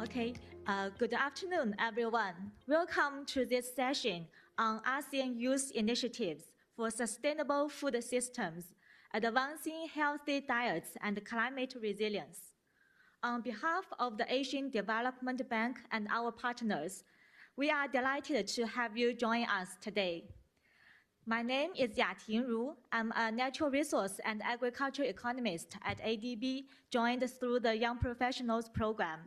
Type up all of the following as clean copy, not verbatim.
Okay, good afternoon, everyone. Welcome to this session on ASEAN Youth Initiatives for Sustainable Food Systems, Advancing Healthy Diets and Climate Resilience. On behalf of the Asian Development Bank and our partners, we are delighted to have you join us today. My name is Yating Ru. I'm a natural resource and agriculture economist at ADB, joined through the Young Professionals Program.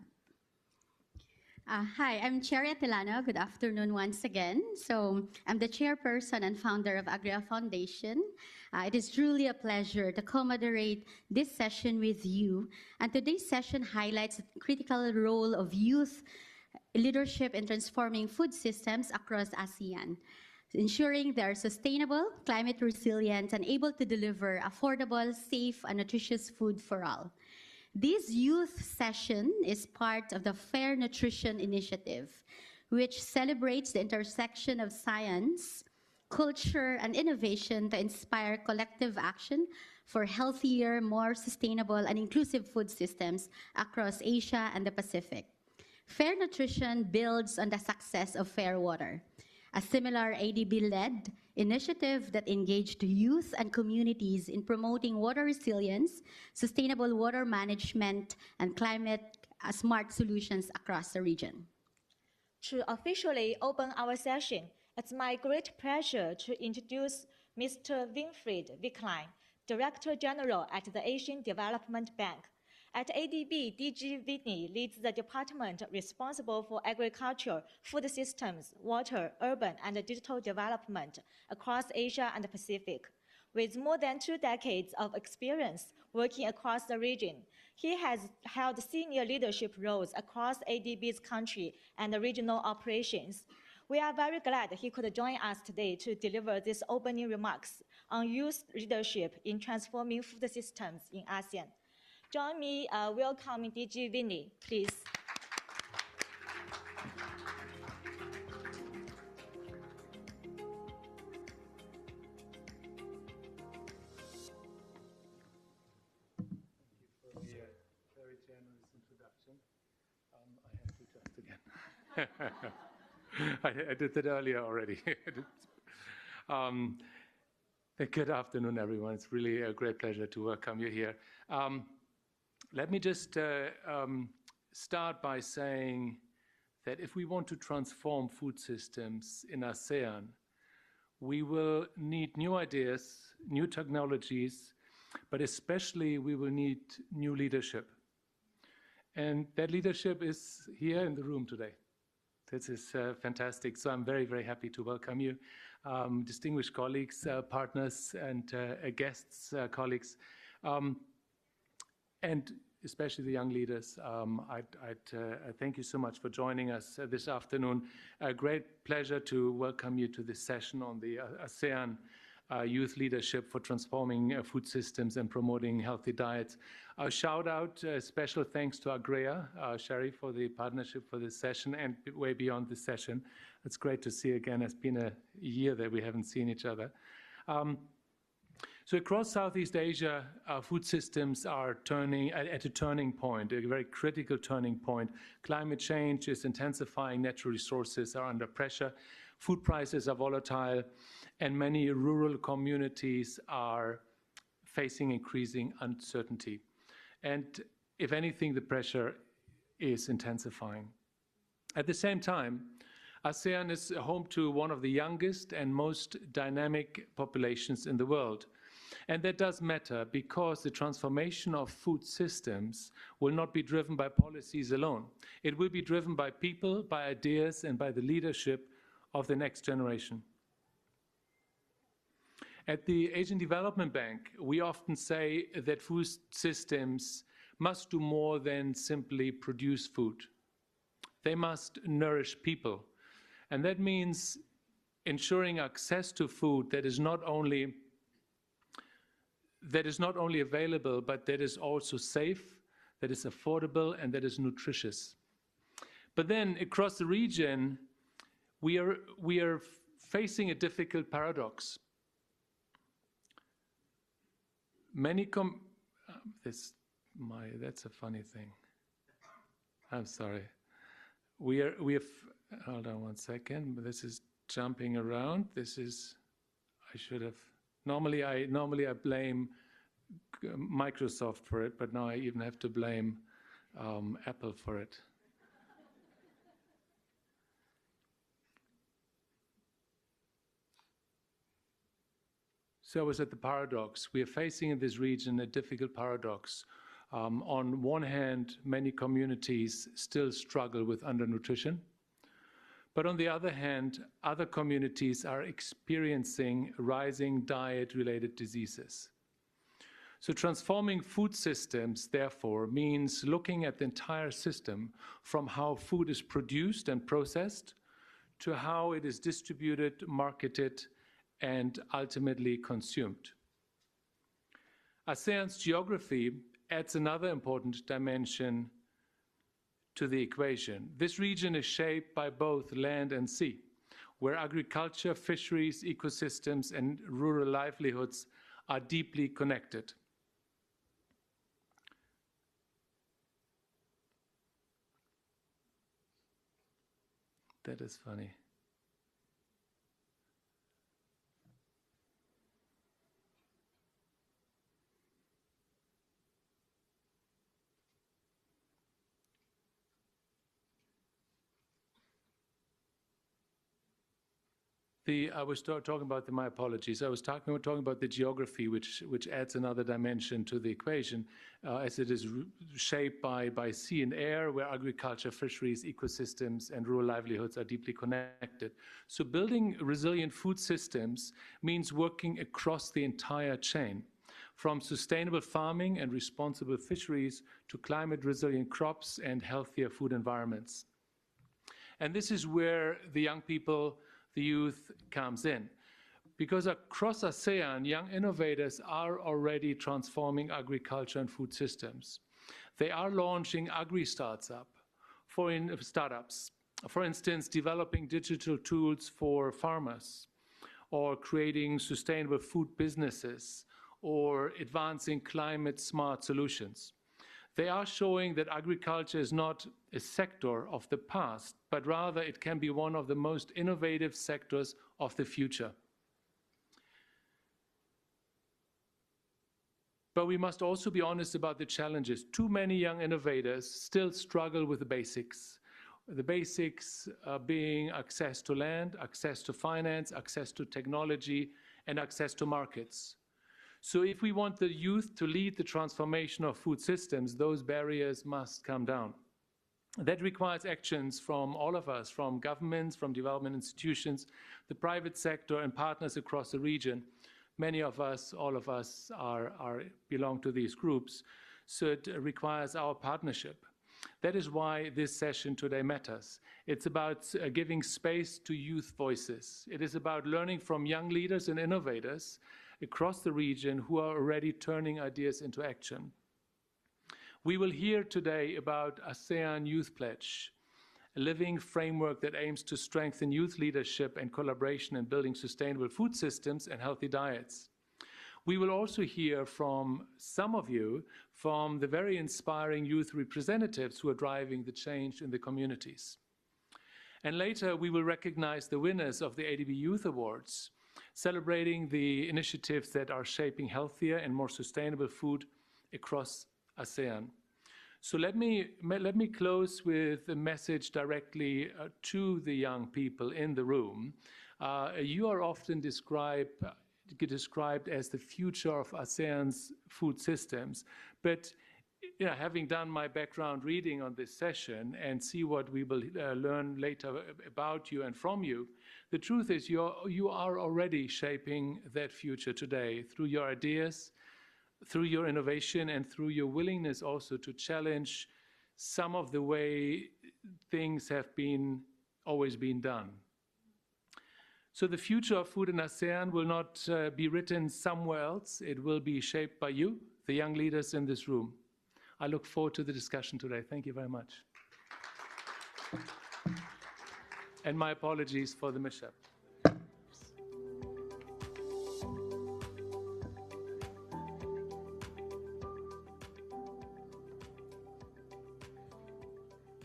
Hi, I'm Cherry Atilano. Good afternoon once again. So I'm the chairperson and founder of Agria Foundation. It is truly a pleasure to co-moderate this session with you. And today's session highlights the critical role of youth leadership in transforming food systems across ASEAN, ensuring they are sustainable, climate resilient, and able to deliver affordable, safe, and nutritious food for all. This youth session is part of the Fair Nutrition Initiative, which celebrates the intersection of science, culture, and innovation to inspire collective action for healthier, more sustainable, and inclusive food systems across Asia and the Pacific. Fair nutrition builds on the success of Fair Water, a similar ADB-led initiative that engaged youth and communities in promoting water resilience, sustainable water management, and climate-smart solutions across the region. To officially open our session, it's my great pleasure to introduce Mr. Winfried Wicklein, Director General at the Asian Development Bank. At ADB, DG Whitney leads the department responsible for agriculture, food systems, water, urban, and digital development across Asia and the Pacific. With more than 2 decades of experience working across the region, he has held senior leadership roles across ADB's country and regional operations. We are very glad he could join us today to deliver these opening remarks on youth leadership in transforming food systems in ASEAN. Join me welcoming DG Winnie, please. Thank you for the very generous introduction. I have to just again. I did that earlier already. Good afternoon, everyone. It's really a great pleasure to welcome you here. Let me just start by saying that if we want to transform food systems in ASEAN, we will need new ideas, new technologies, but especially we will need new leadership. And that leadership is here in the room today. This is fantastic. So I'm very, very happy to welcome you, distinguished colleagues, partners, and guests, colleagues. And especially the young leaders, I thank you so much for joining us this afternoon. A great pleasure to welcome you to this session on the ASEAN Youth Leadership for Transforming Food Systems and Promoting Healthy Diets. A shout out, special thanks to Agria, Sherry, for the partnership for this session and way beyond this session. It's great to see you again. It's been a year that we haven't seen each other. So across Southeast Asia, food systems are turning at a turning point, a very critical turning point. Climate change is intensifying, natural resources are under pressure, food prices are volatile, and many rural communities are facing increasing uncertainty. And if anything, the pressure is intensifying. At the same time, ASEAN is home to one of the youngest and most dynamic populations in the world. And that does matter because the transformation of food systems will not be driven by policies alone. It will be driven by people, by ideas, and by the leadership of the next generation. At the Asian Development Bank, we often say that food systems must do more than simply produce food. They must nourish people. And that means ensuring access to food that is not only available, but that is also safe, that is affordable, and that is nutritious. But then across the region, we are facing a difficult paradox. That's a funny thing. I'm sorry. we have, hold on one second, this is jumping around. This is, I should have, normally I blame Microsoft for it, but now I even have to blame Apple for it. So I was at the paradox. We are facing in this region a difficult paradox. On one hand, many communities still struggle with undernutrition. But on the other hand, other communities are experiencing rising diet-related diseases. So transforming food systems, therefore, means looking at the entire system from how food is produced and processed to how it is distributed, marketed, and ultimately consumed. ASEAN's geography adds another important dimension to the equation. This region is shaped by both land and sea, where agriculture, fisheries, ecosystems, and rural livelihoods are deeply connected. That is funny. I was talking about my apologies. I was talking about the geography, which adds another dimension to the equation, as it is shaped by sea and air, where agriculture, fisheries, ecosystems, and rural livelihoods are deeply connected. So building resilient food systems means working across the entire chain, from sustainable farming and responsible fisheries to climate-resilient crops and healthier food environments. And this is where the young people, the youth, comes in. Because across ASEAN, young innovators are already transforming agriculture and food systems. They are launching agri-startups, for instance, developing digital tools for farmers, or creating sustainable food businesses, or advancing climate-smart solutions. They are showing that agriculture is not a sector of the past, but rather it can be one of the most innovative sectors of the future. But we must also be honest about the challenges. Too many young innovators still struggle with the basics. The basics being access to land, access to finance, access to technology, and access to markets. So if we want the youth to lead the transformation of food systems, those barriers must come down. That requires actions from all of us, from governments, from development institutions, the private sector, and partners across the region. Many of us, all of us, belong to these groups, so it requires our partnership. That is why this session today matters. It's about giving space to youth voices. It is about learning from young leaders and innovators across the region who are already turning ideas into action. We will hear today about ASEAN Youth Pledge, a living framework that aims to strengthen youth leadership and collaboration in building sustainable food systems and healthy diets. We will also hear from some of you, from the very inspiring youth representatives who are driving the change in the communities. And later, we will recognize the winners of the ADB Youth Awards, celebrating the initiatives that are shaping healthier and more sustainable food across ASEAN. So let me close with a message directly to the young people in the room. You are often described as the future of ASEAN's food systems, but having done my background reading on this session and see what we will learn later about you and from you, the truth is you are already shaping that future today through your ideas, through your innovation, and through your willingness also to challenge some of the way things have always been done. So the future of food in ASEAN will not be written somewhere else. It will be shaped by you, the young leaders in this room. I look forward to the discussion today. Thank you very much. And my apologies for the mishap.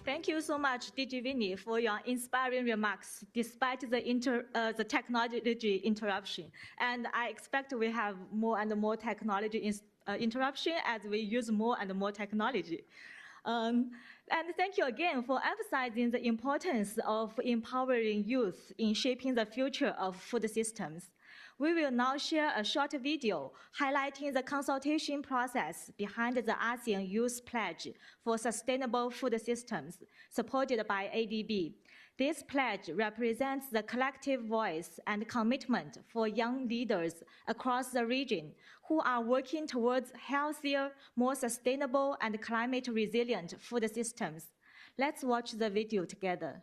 Thank you so much, DG Vinny, for your inspiring remarks, despite the technology interruption. And I expect we have more and more technology interruption as we use more and more technology. And thank you again for emphasizing the importance of empowering youth in shaping the future of food systems. We will now share a short video highlighting the consultation process behind the ASEAN Youth Pledge for Sustainable Food Systems, supported by ADB. This pledge represents the collective voice and commitment for young leaders across the region who are working towards healthier, more sustainable, and climate-resilient food systems. Let's watch the video together.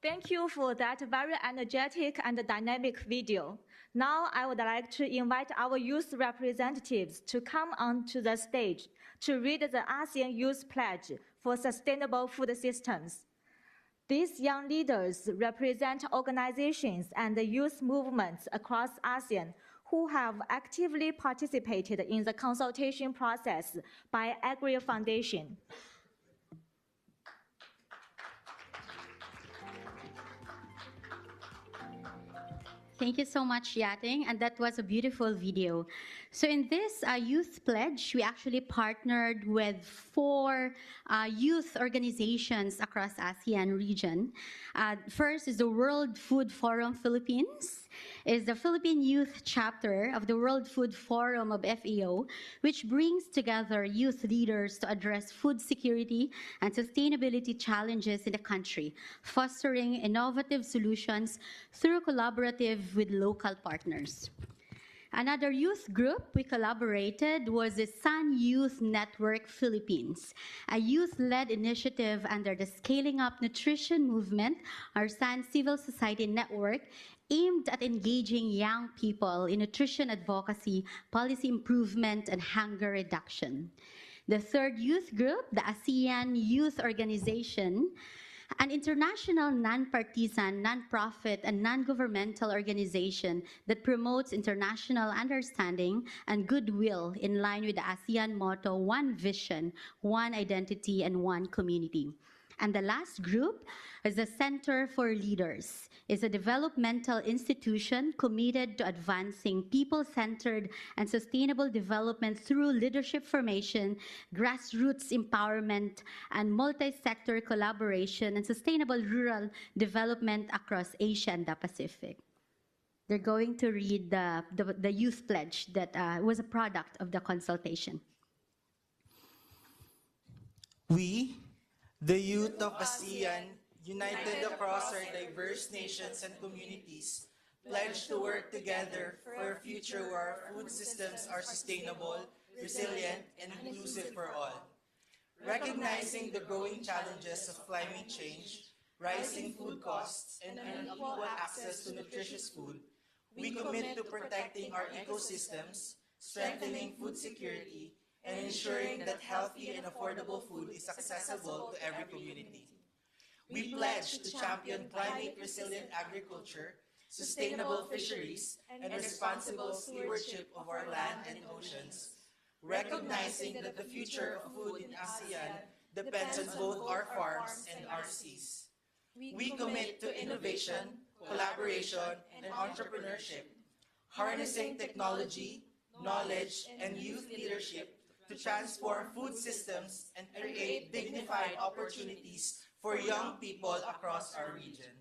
Thank you for that very energetic and dynamic video. Now I would like to invite our youth representatives to come onto the stage to read the ASEAN Youth Pledge for Sustainable Food Systems. These young leaders represent organizations and youth movements across ASEAN who have actively participated in the consultation process by Agri Foundation. Thank you so much, Yating, and that was a beautiful video. So in this youth pledge, we actually partnered with 4 youth organizations across ASEAN region. First is the World Food Forum Philippines, is the Philippine Youth Chapter of the World Food Forum of FAO, which brings together youth leaders to address food security and sustainability challenges in the country, fostering innovative solutions through collaborative with local partners. Another youth group we collaborated was the Sun Youth Network Philippines, a youth-led initiative under the Scaling Up Nutrition Movement, our Sun Civil Society Network, aimed at engaging young people in nutrition advocacy, policy improvement, and hunger reduction. The third youth group, the ASEAN Youth Organization, an international non-partisan, non-profit, and non-governmental organization that promotes international understanding and goodwill in line with the ASEAN motto, one vision, one identity, and one community. And the last group is the Center for Leaders. It's a developmental institution committed to advancing people-centered and sustainable development through leadership formation, grassroots empowerment, and multi-sector collaboration and sustainable rural development across Asia and the Pacific. They're going to read the youth pledge that was a product of the consultation. We, the youth of ASEAN, united across our diverse nations and communities, pledge to work together for a future where our food systems are sustainable, resilient, and inclusive for all. Recognizing the growing challenges of climate change, rising food costs, and unequal access to nutritious food, we commit to protecting our ecosystems, strengthening food security, and ensuring that healthy and affordable food is accessible to every community. We pledge to champion climate-resilient agriculture, sustainable fisheries, and responsible stewardship of our land and oceans, recognizing that the future of food in ASEAN depends on both our farms and our seas. We commit to innovation, collaboration, and entrepreneurship, harnessing technology, knowledge, and youth leadership to transform food systems and create dignified opportunities for young people across our region.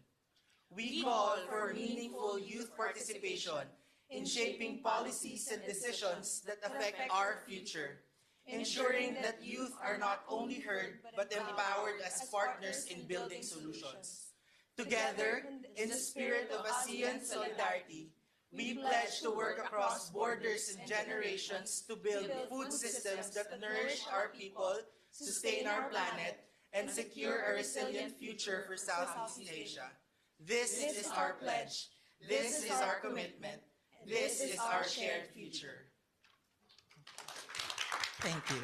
We call for meaningful youth participation in shaping policies and decisions that affect our future, ensuring that youth are not only heard but empowered as partners in building solutions. Together, in the spirit of ASEAN solidarity, we pledge to work across borders and generations to build food systems that nourish our people, sustain our planet, and secure a resilient future for Southeast Asia. This is our pledge. This is our commitment. This is our shared future. Thank you.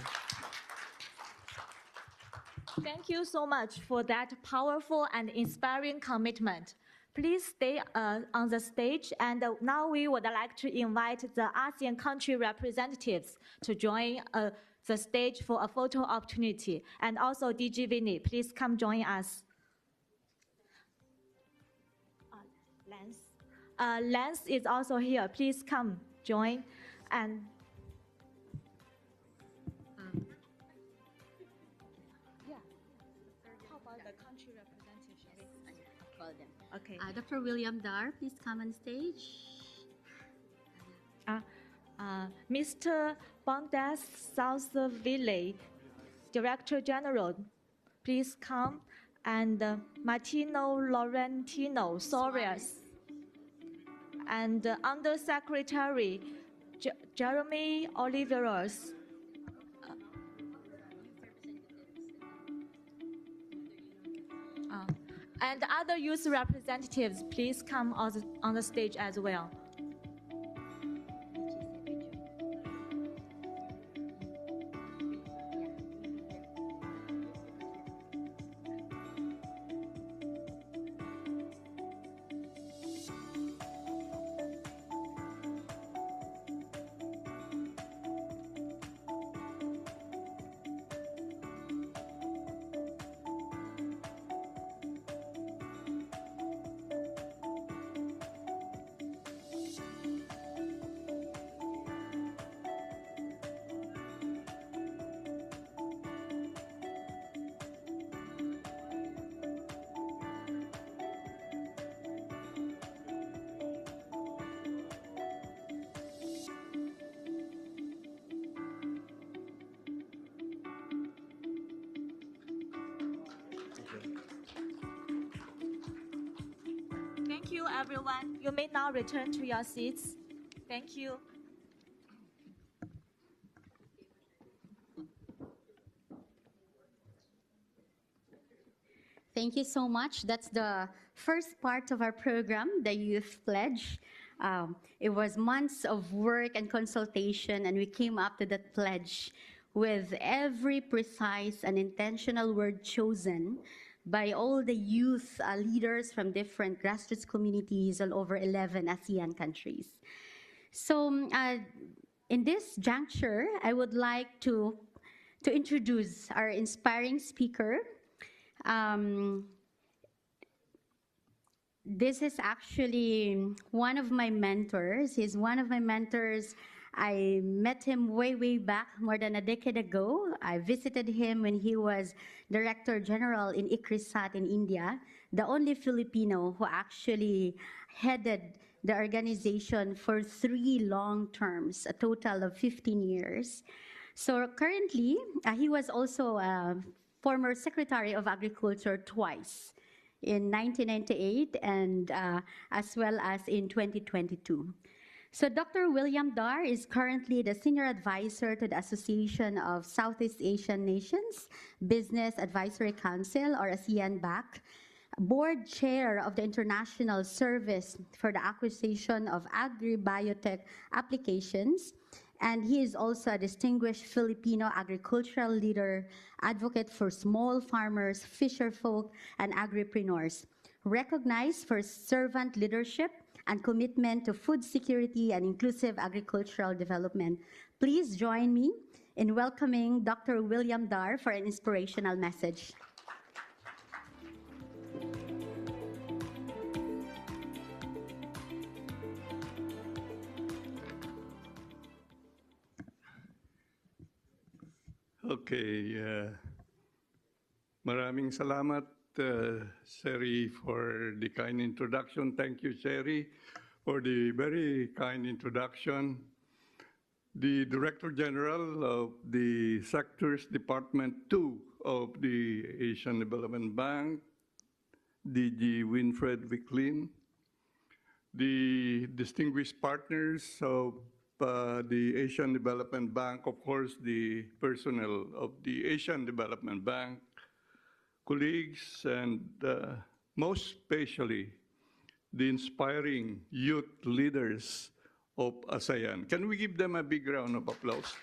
Thank you so much for that powerful and inspiring commitment. Please stay on the stage, and now we would like to invite the ASEAN country representatives to join the stage for a photo opportunity. And also DG Vinny, please come join us. Lance is also here. Please come join. And how about the country representative? Call them. Okay. Dr. William Dar, please come on stage. Mr. Bondas Southville, Director General, please come. And Martino Laurentino Soares. And Undersecretary Jeremy Oliveros. And other youth representatives, please come on the stage as well. Thank you, everyone. You may now return to your seats. Thank you. Thank you so much. That's the first part of our program, the Youth Pledge. It was months of work and consultation, and we came up to that pledge with every precise and intentional word chosen by all the youth leaders from different grassroots communities all over 11 ASEAN countries. So in this juncture, I would like to introduce our inspiring speaker. This is actually one of my mentors. He's one of my mentors. I met him way back, more than a decade ago. I visited him when he was Director General in ICRISAT in India, the only Filipino who actually headed the organization for 3 long terms, a total of 15 years. So currently, he was also former Secretary of Agriculture twice, in 1998 and as well as in 2022. So Dr. William Dar is currently the Senior Advisor to the Association of Southeast Asian Nations Business Advisory Council, or ASEAN-BAC, Board Chair of the International Service for the Acquisition of Agri-Biotech Applications, and he is also a distinguished Filipino agricultural leader, advocate for small farmers, fisherfolk, and agripreneurs, recognized for servant leadership and commitment to food security and inclusive agricultural development. Please join me in welcoming Dr. William Dar for an inspirational message. Okay. Maraming salamat, Sherry, for the kind introduction. Thank you, Sherry, for the very kind introduction. The Director General of the Sectors Department 2 of the Asian Development Bank, DG Winfred Wicklin, the distinguished partners of the Asian Development Bank, of course, the personnel of the Asian Development Bank, colleagues, and most especially the inspiring youth leaders of ASEAN. Can we give them a big round of applause?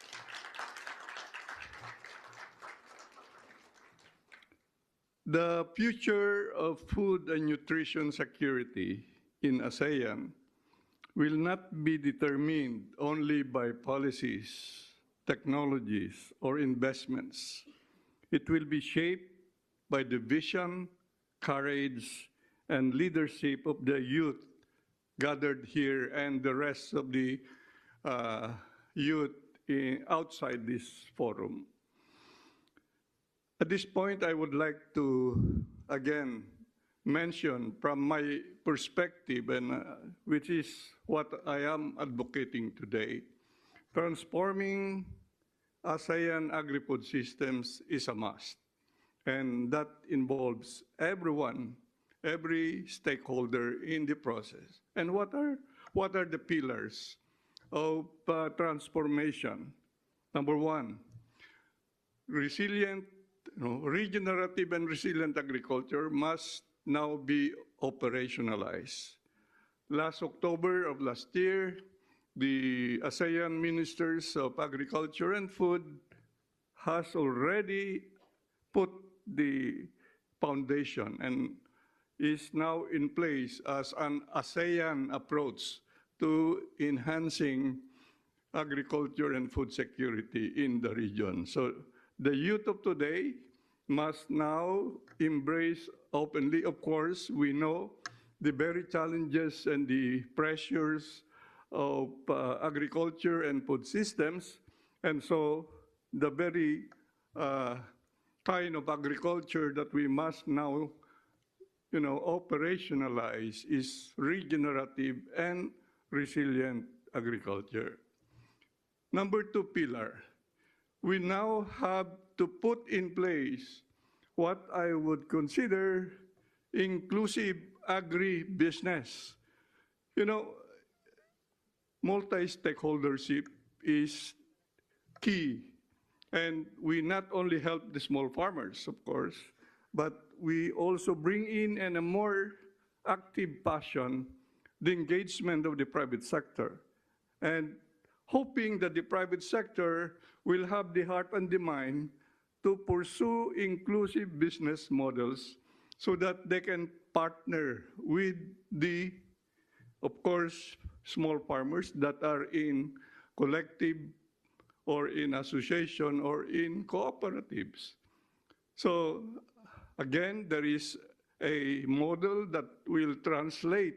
The future of food and nutrition security in ASEAN will not be determined only by policies, technologies, or investments. It will be shaped by the vision, courage, and leadership of the youth gathered here and the rest of the youth outside this forum. At this point, I would like to, again, mention from my perspective, and which is what I am advocating today, transforming ASEAN agri-food systems is a must. And that involves everyone, every stakeholder in the process. And what are the pillars of transformation? Number one, resilient, regenerative and resilient agriculture must now be operationalized. Last October of last year, the ASEAN Ministers of Agriculture and Food has already put the foundation and is now in place as an ASEAN approach to enhancing agriculture and food security in the region. So the youth of today must now embrace openly. Of course, we know the very challenges and the pressures of agriculture and food systems, and so the very kind of agriculture that we must now, operationalize is regenerative and resilient agriculture. Number two pillar, we now have to put in place what I would consider inclusive agribusiness. Multi-stakeholdership is key. And we not only help the small farmers, of course, but we also bring in a more active fashion the engagement of the private sector, and hoping that the private sector will have the heart and the mind to pursue inclusive business models so that they can partner with the, of course, small farmers that are in collective or in association or in cooperatives. So again, there is a model that will translate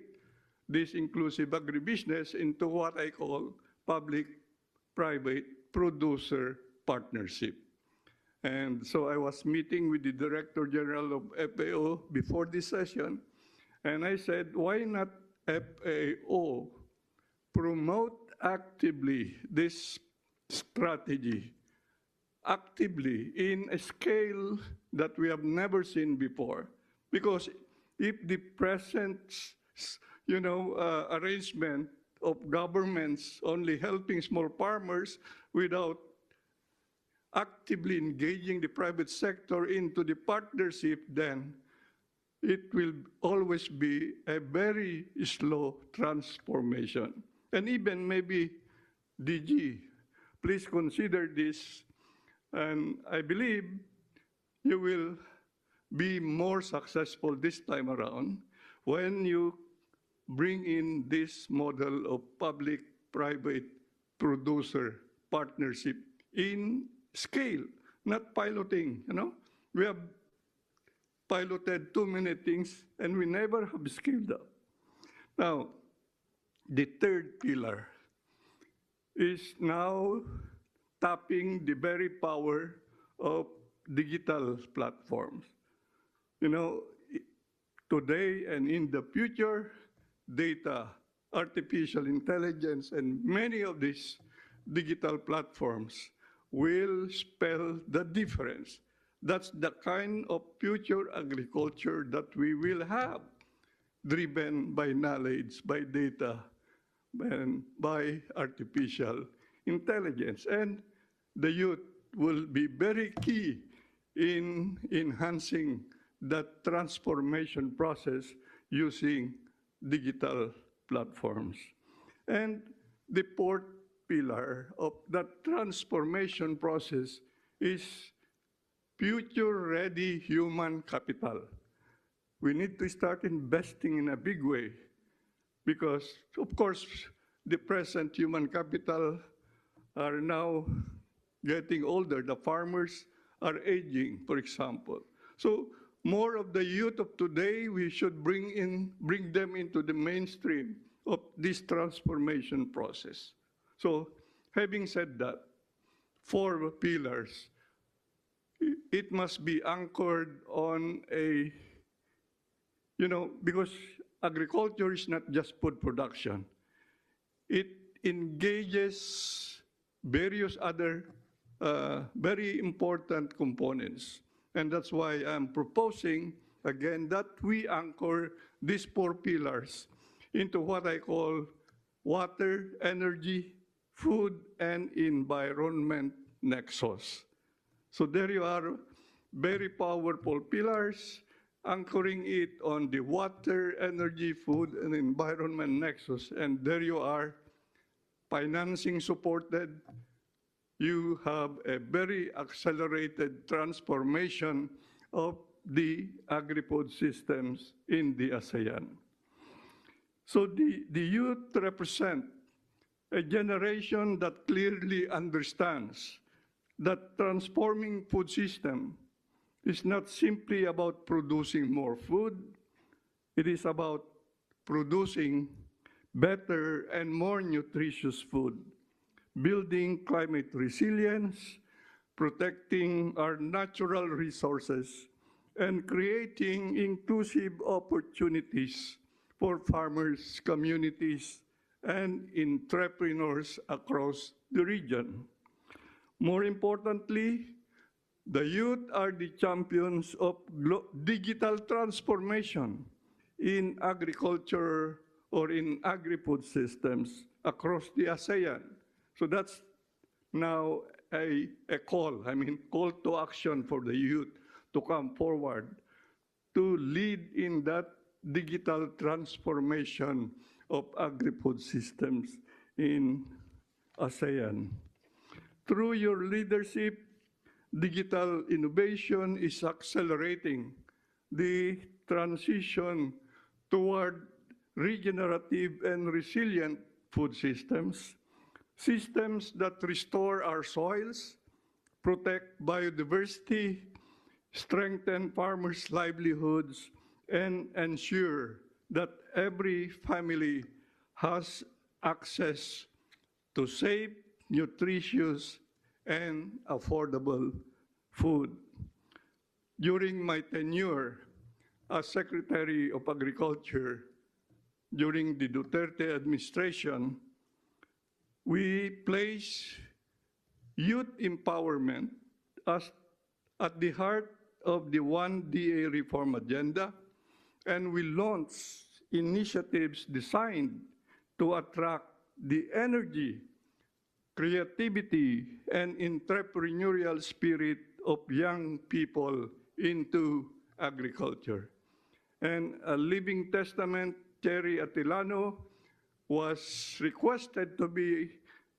this inclusive agribusiness into what I call public-private producer partnership. And so I was meeting with the Director General of FAO before this session, and I said, why not FAO promote actively this strategy, actively in a scale that we have never seen before? Because if the present, arrangement of governments only helping small farmers without actively engaging the private sector into the partnership, then it will always be a very slow transformation. And even maybe DG, please consider this, and I believe you will be more successful this time around when you bring in this model of public-private producer partnership in scale, not piloting. We have piloted too many things and we never have scaled up. Now, the third pillar is now tapping the very power of digital platforms. You know, today and in the future, data, artificial intelligence, and many of these digital platforms will spell the difference. That's the kind of future agriculture that we will have, driven by knowledge, by data, and by artificial intelligence. And the youth will be very key in enhancing that transformation process using digital platforms. And the fourth pillar of that transformation process is future-ready human capital. We need to start investing in a big way because, of course, the present human capital are now getting older. The farmers are aging, for example. So more of the youth of today, we should bring them into the mainstream of this transformation process. So having said that, 4 pillars, it must be anchored on a, because agriculture is not just food production. It engages various other very important components. And that's why I'm proposing, again, that we anchor these 4 pillars into what I call water, energy, food, and environment nexus. So there you are, very powerful pillars, anchoring it on the water, energy, food, and environment nexus. And there you are, financing supported. You have a very accelerated transformation of the agri-food systems in the ASEAN. So the youth represent a generation that clearly understands that transforming food system is not simply about producing more food, it is about producing better and more nutritious food, building climate resilience, protecting our natural resources, and creating inclusive opportunities for farmers, communities, and entrepreneurs across the region. More importantly, the youth are the champions of digital transformation in agriculture or in agri-food systems across the ASEAN. So that's now a call to action for the youth to come forward to lead in that digital transformation of agri-food systems in ASEAN. Through your leadership, digital innovation is accelerating the transition toward regenerative and resilient food systems, systems that restore our soils, protect biodiversity, strengthen farmers' livelihoods, and ensure that every family has access to safe, nutritious, and affordable food. During my tenure as Secretary of Agriculture during the Duterte administration, we placed youth empowerment as at the heart of the One DA reform agenda, and we launched initiatives designed to attract the energy, creativity, and entrepreneurial spirit of young people into agriculture. And a living testament, Cherry Atilano was requested to be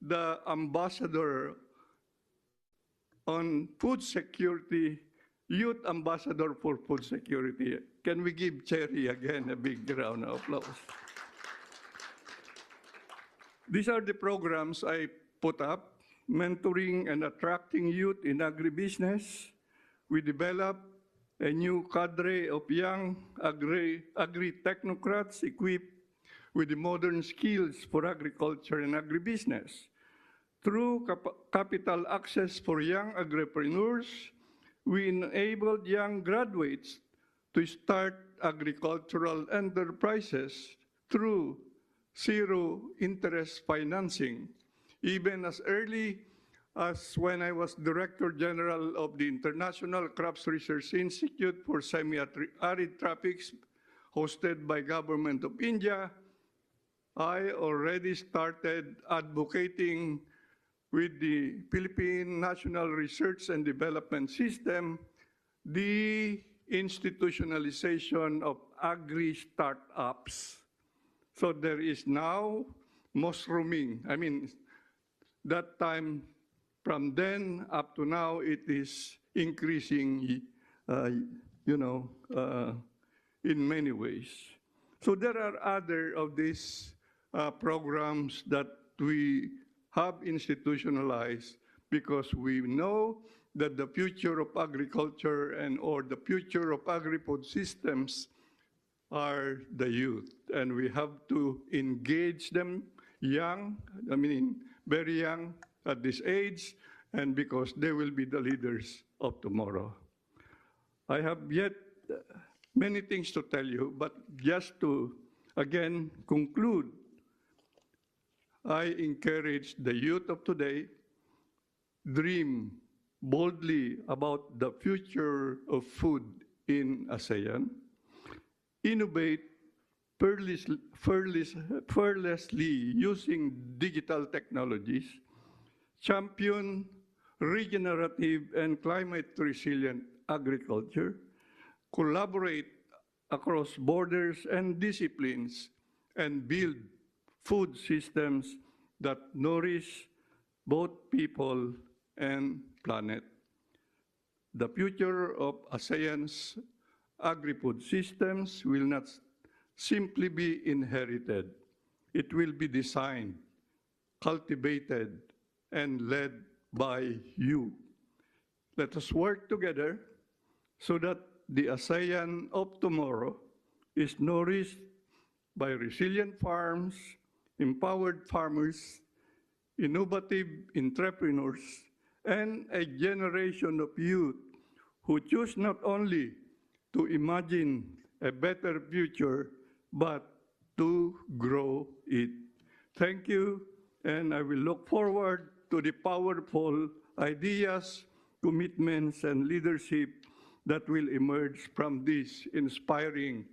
the ambassador on food security, youth ambassador for food security. Can we give Cherry again a big round of applause? These are the programs I put up, mentoring and attracting youth in agribusiness. We developed a new cadre of young agri-technocrats equipped with the modern skills for agriculture and agribusiness. Through capital access for young agripreneurs, we enabled young graduates to start agricultural enterprises through zero-interest financing, even as early as when I was Director General of the International Crops Research Institute for Semi-Arid Tropics, hosted by Government of India. I already started advocating with the Philippine National Research and Development System the institutionalization of agri-startups. So there is now mushrooming. I mean, that time, from then up to now, it is increasing, in many ways. So there are other of these programs that we have institutionalized because we know that the future of agriculture or the future of agri-food systems are the youth, and we have to engage them young, very young at this age, and because they will be the leaders of tomorrow. I have yet many things to tell you, but just to, again, conclude, I encourage the youth of today, dream boldly about the future of food in ASEAN, innovate fearlessly using digital technologies, champion regenerative and climate-resilient agriculture, collaborate across borders and disciplines, and build food systems that nourish both people and planet. The future of ASEAN's agri-food systems will not simply be inherited. It will be designed, cultivated, and led by you. Let us work together so that the ASEAN of tomorrow is nourished by resilient farms, empowered farmers, innovative entrepreneurs, and a generation of youth who choose not only to imagine a better future, but to grow it. Thank you, and I will look forward to the powerful ideas, commitments, and leadership that will emerge from this inspiring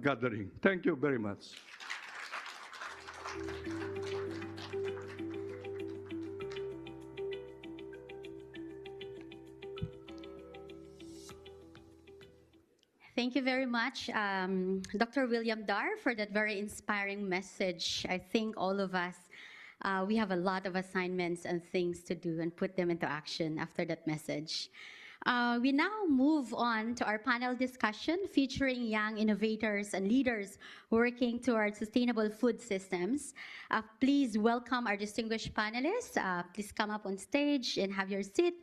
gathering. Thank you very much. Thank you very much, Dr. William Dar, for that very inspiring message. I think all of us, we have a lot of assignments and things to do and put them into action after that message. We now move on to our panel discussion featuring young innovators and leaders working towards sustainable food systems. Please welcome our distinguished panelists. Please come up on stage and have your seat.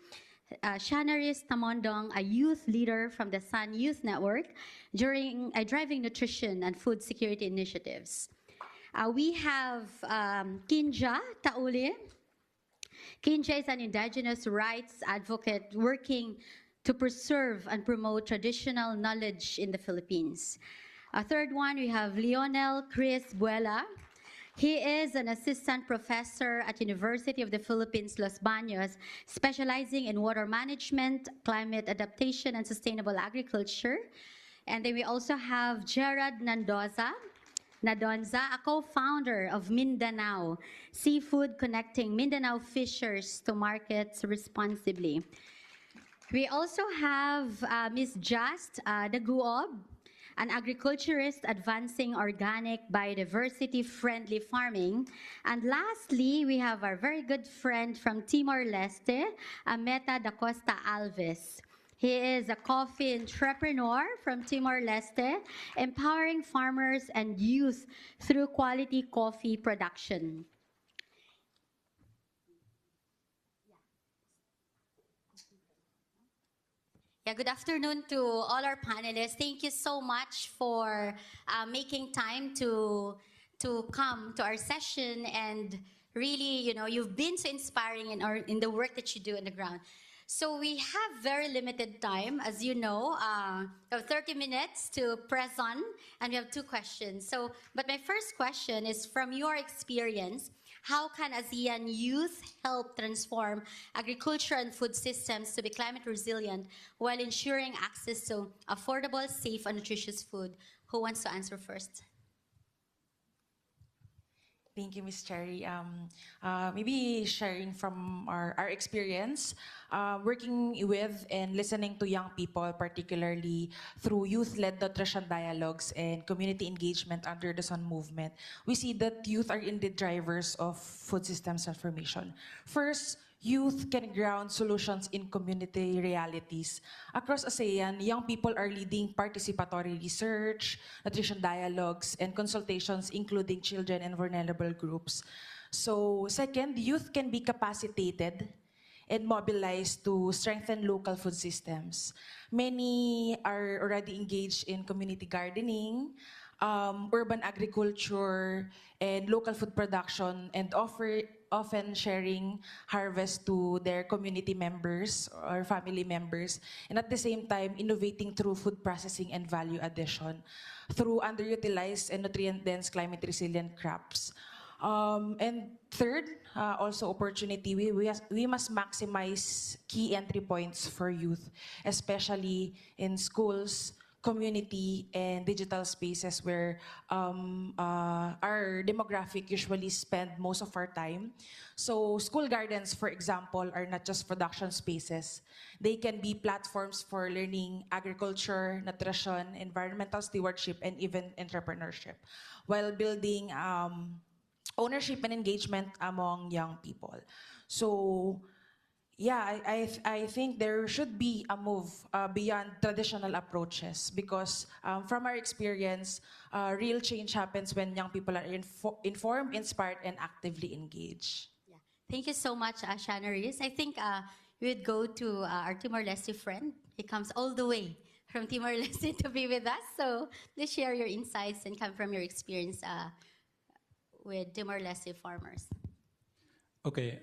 Shanaris Tamondong, a youth leader from the ASEAN Youth Network, driving nutrition and food security initiatives. We have Kinja Tauli. Kinja is an indigenous rights advocate working to preserve and promote traditional knowledge in the Philippines. A third one, we have Lionel Chris Buela. He is an assistant professor at University of the Philippines, Los Baños, specializing in water management, climate adaptation, and sustainable agriculture. And then we also have Gerard Nadonza, a co-founder of Mindanao, Seafood Connecting Mindanao Fishers to Markets Responsibly. We also have Ms. Just Daguob, an agriculturist advancing organic biodiversity-friendly farming. And lastly, we have our very good friend from Timor-Leste, Ameta da Costa Alves. He is a coffee entrepreneur from Timor-Leste, empowering farmers and youth through quality coffee production. Yeah, good afternoon to all our panelists. Thank you so much for making time to come to our session and really, you've been so inspiring in the work that you do on the ground. So we have very limited time, as you know. We have 30 minutes to press on, and we have 2 questions. But my first question is, from your experience, how can ASEAN youth help transform agriculture and food systems to be climate resilient while ensuring access to affordable, safe, and nutritious food? Who wants to answer first? Thank you, Ms. Cherry. Maybe sharing from our experience, working with and listening to young people, particularly through youth-led nutrition dialogues and community engagement under the Sun movement, we see that youth are indeed drivers of food systems transformation. First, youth can ground solutions in community realities. Across ASEAN, young people are leading participatory research, nutrition dialogues, and consultations, including children and vulnerable groups. So, second, youth can be capacitated and mobilized to strengthen local food systems. Many are already engaged in community gardening, urban agriculture, and local food production, and often sharing harvest to their community members or family members, and at the same time innovating through food processing and value addition through underutilized and nutrient-dense climate-resilient crops. And third, also opportunity, we must maximize key entry points for youth, especially in schools, community, and digital spaces where our demographic usually spend most of our time. So school gardens, for example, are not just production spaces. They can be platforms for learning agriculture, nutrition, environmental stewardship, and even entrepreneurship, while building ownership and engagement among young people. So yeah, I think there should be a move beyond traditional approaches because from our experience, real change happens when young people are informed, inspired, and actively engaged. Yeah. Thank you so much, Shana Rees. I think we would go to our Timor-Leste friend. He comes all the way from Timor-Leste to be with us. So please share your insights and come from your experience with Timor-Leste farmers. Okay.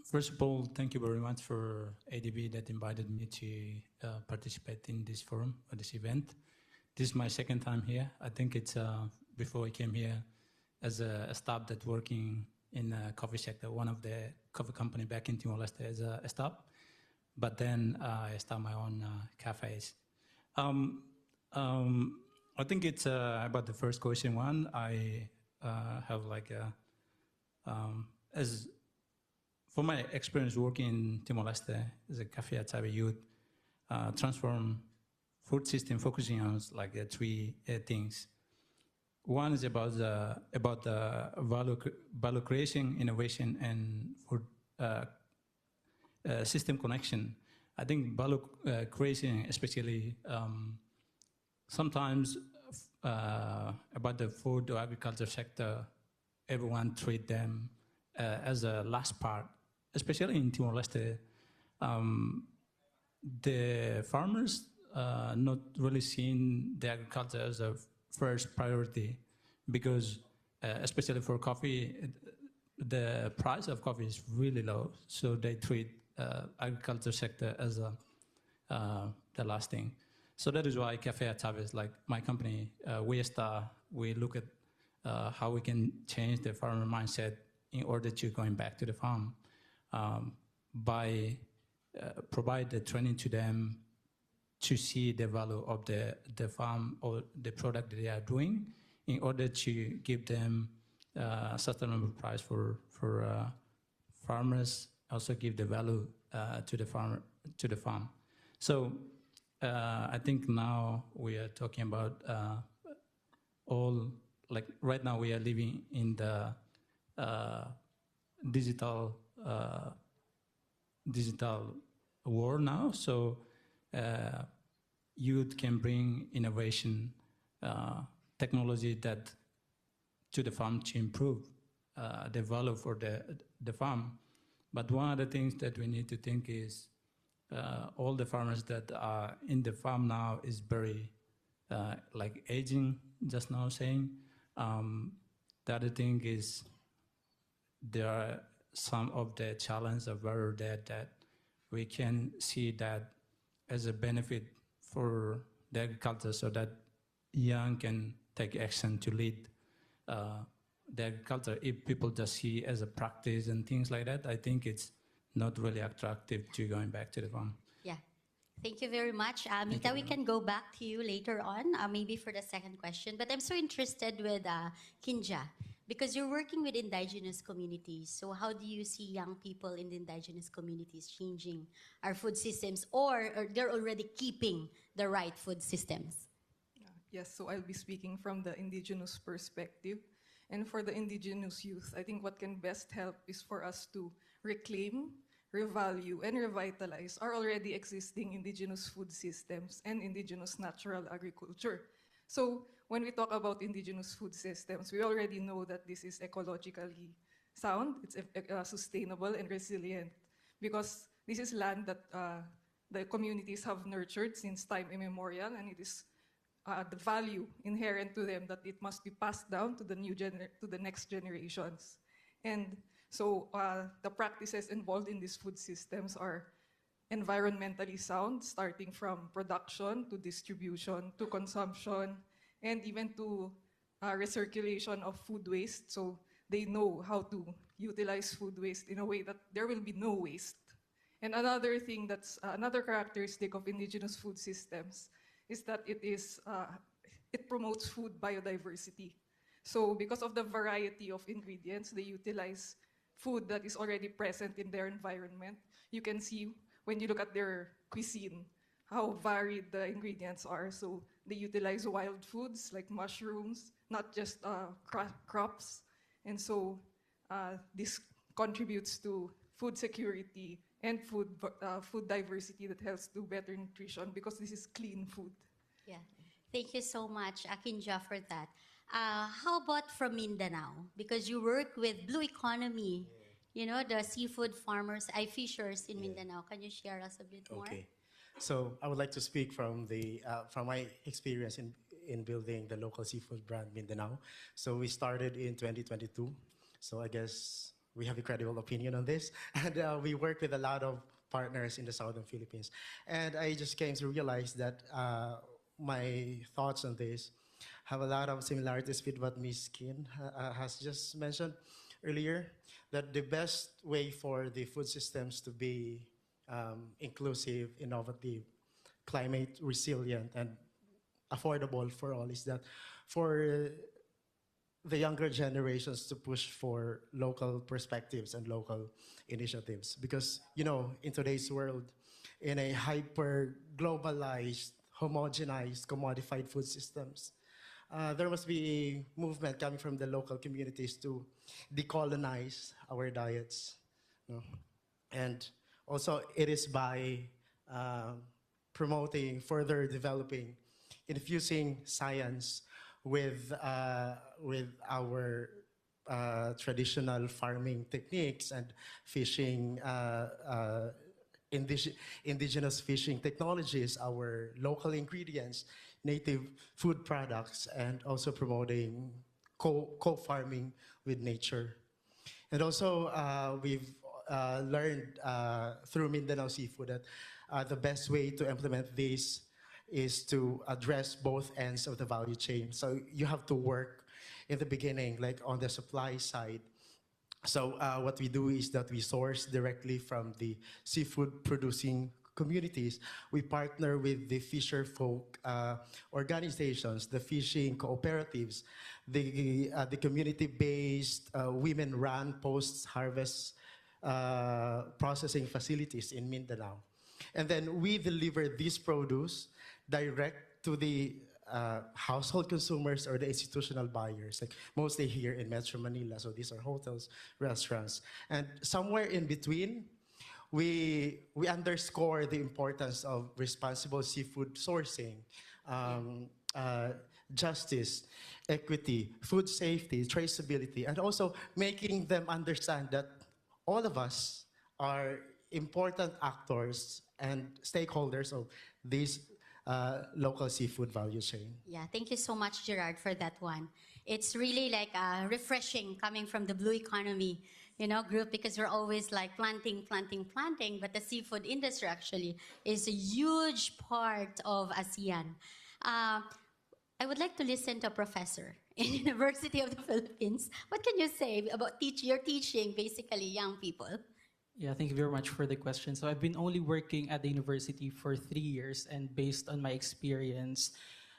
First of all, thank you very much for ADB that invited me to participate in this forum or this event. This is my second time here. I think it's before I came here as a staff that working in a coffee sector, one of the coffee company back in Timor-Leste as a staff. But then I start my own cafes. I think it's about the first question one. I have like as for my experience working in Timor-Leste as a cafe at Sabe Youth, transform food system focusing on like 3 things. One is about the value creation, innovation, and food system connection. I think value creation, especially sometimes about the food or agriculture sector, everyone treat them as a last part. Especially in Timor-Leste, the farmers not really seeing the agriculture as a first priority because, especially for coffee, the price of coffee is really low. So they treat agriculture sector as the last thing. So that is why Cafe at Chavez, like my company, we look at how we can change the farmer mindset in order to going back to the farm. By provide the training to them to see the value of the farm or the product that they are doing in order to give them sustainable price for farmers, also give the value to the farm. So I think now we are talking about all, like right now we are living in the digital world now. So youth can bring innovation, technology that to the farm to improve the value for the farm. But one of the things that we need to think is all the farmers that are in the farm now is very like aging, just now saying. The other thing is there are some of the challenges of where that we can see that as a benefit for the agriculture, so that young can take action to lead the agriculture. If people just see as a practice and things like that, I think it's not really attractive to going back to the farm. Yeah. Thank you very much. Mita, we can go back to you later on, maybe for the second question. But I'm so interested with Kinja, because you're working with indigenous communities. So how do you see young people in the indigenous communities changing our food systems, or they're already keeping the right food systems? Yes, so I'll be speaking from the indigenous perspective. And for the indigenous youth, I think what can best help is for us to reclaim, revalue, and revitalize our already existing indigenous food systems and indigenous natural agriculture. So when we talk about indigenous food systems, we already know that this is ecologically sound, it's sustainable and resilient, because this is land that the communities have nurtured since time immemorial, and it is the value inherent to them that it must be passed down to the next generations. And so the practices involved in these food systems are environmentally sound, starting from production to distribution to consumption, and even to recirculation of food waste. So they know how to utilize food waste in a way that there will be no waste. And another thing that's another characteristic of indigenous food systems is that it promotes food biodiversity. So because of the variety of ingredients, they utilize food that is already present in their environment. You can see when you look at their cuisine, how varied the ingredients are. So they utilize wild foods like mushrooms, not just crops. And so this contributes to food security and food diversity that helps to better nutrition, because this is clean food. Yeah, thank you so much, Akinja, for that. How about from Mindanao? Because you work with Blue Economy, you know, the seafood farmers, fishers in Mindanao. Can you share us a bit more? Okay, so I would like to speak from my experience in building the local seafood brand Mindanao. So we started in 2022. So I guess we have a credible opinion on this. And we work with a lot of partners in the southern Philippines. And I just came to realize that my thoughts on this have a lot of similarities with what Ms. Kin has just mentioned earlier, that the best way for the food systems to be inclusive, innovative, climate resilient, and affordable for all is that for the younger generations to push for local perspectives and local initiatives. Because, you know, in today's world, in a hyper-globalized, homogenized, commodified food systems, there must be a movement coming from the local communities to decolonize our diets. You know? And also, it is by promoting, further developing, infusing science with our traditional farming techniques and fishing, indigenous fishing technologies, our local ingredients, native food products, and also promoting co-farming with nature. And also, we've learned through Mindanao Seafood that the best way to implement this is to address both ends of the value chain. So you have to work in the beginning, like on the supply side. So what we do is that we source directly from the seafood producing communities. We partner with the fisher folk organizations, the fishing cooperatives, the community-based women-run post-harvest processing facilities in Mindanao. And then we deliver this produce direct to the household consumers or the institutional buyers, like mostly here in Metro Manila. So these are hotels, restaurants. And somewhere in between, we underscore the importance of responsible seafood sourcing, justice, equity, food safety, traceability, and also making them understand that all of us are important actors and stakeholders of this local seafood value chain. Yeah, thank you so much, Gerard, for that one. It's really like refreshing coming from the Blue Economy group, because we're always like planting, but the seafood industry actually is a huge part of ASEAN. I would like to listen to a professor in University of the Philippines. What can you say about your teaching basically young people? Yeah, thank you very much for the question. So I've been only working at the university for 3 years, and based on my experience,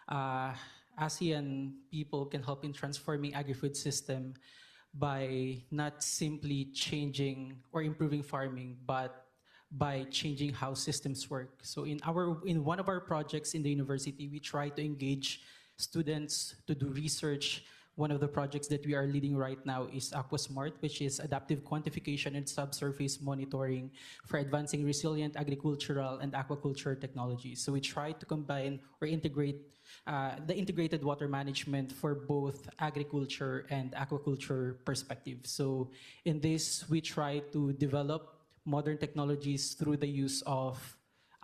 ASEAN people can help in transforming agri-food system by not simply changing or improving farming, but by changing how systems work. So in one of our projects in the university, we try to engage students to do research. One of the projects that we are leading right now is AquaSmart, which is adaptive quantification and subsurface monitoring for advancing resilient agricultural and aquaculture technologies. So we try to combine or integrate the integrated water management for both agriculture and aquaculture perspective. So in this, we try to develop modern technologies through the use of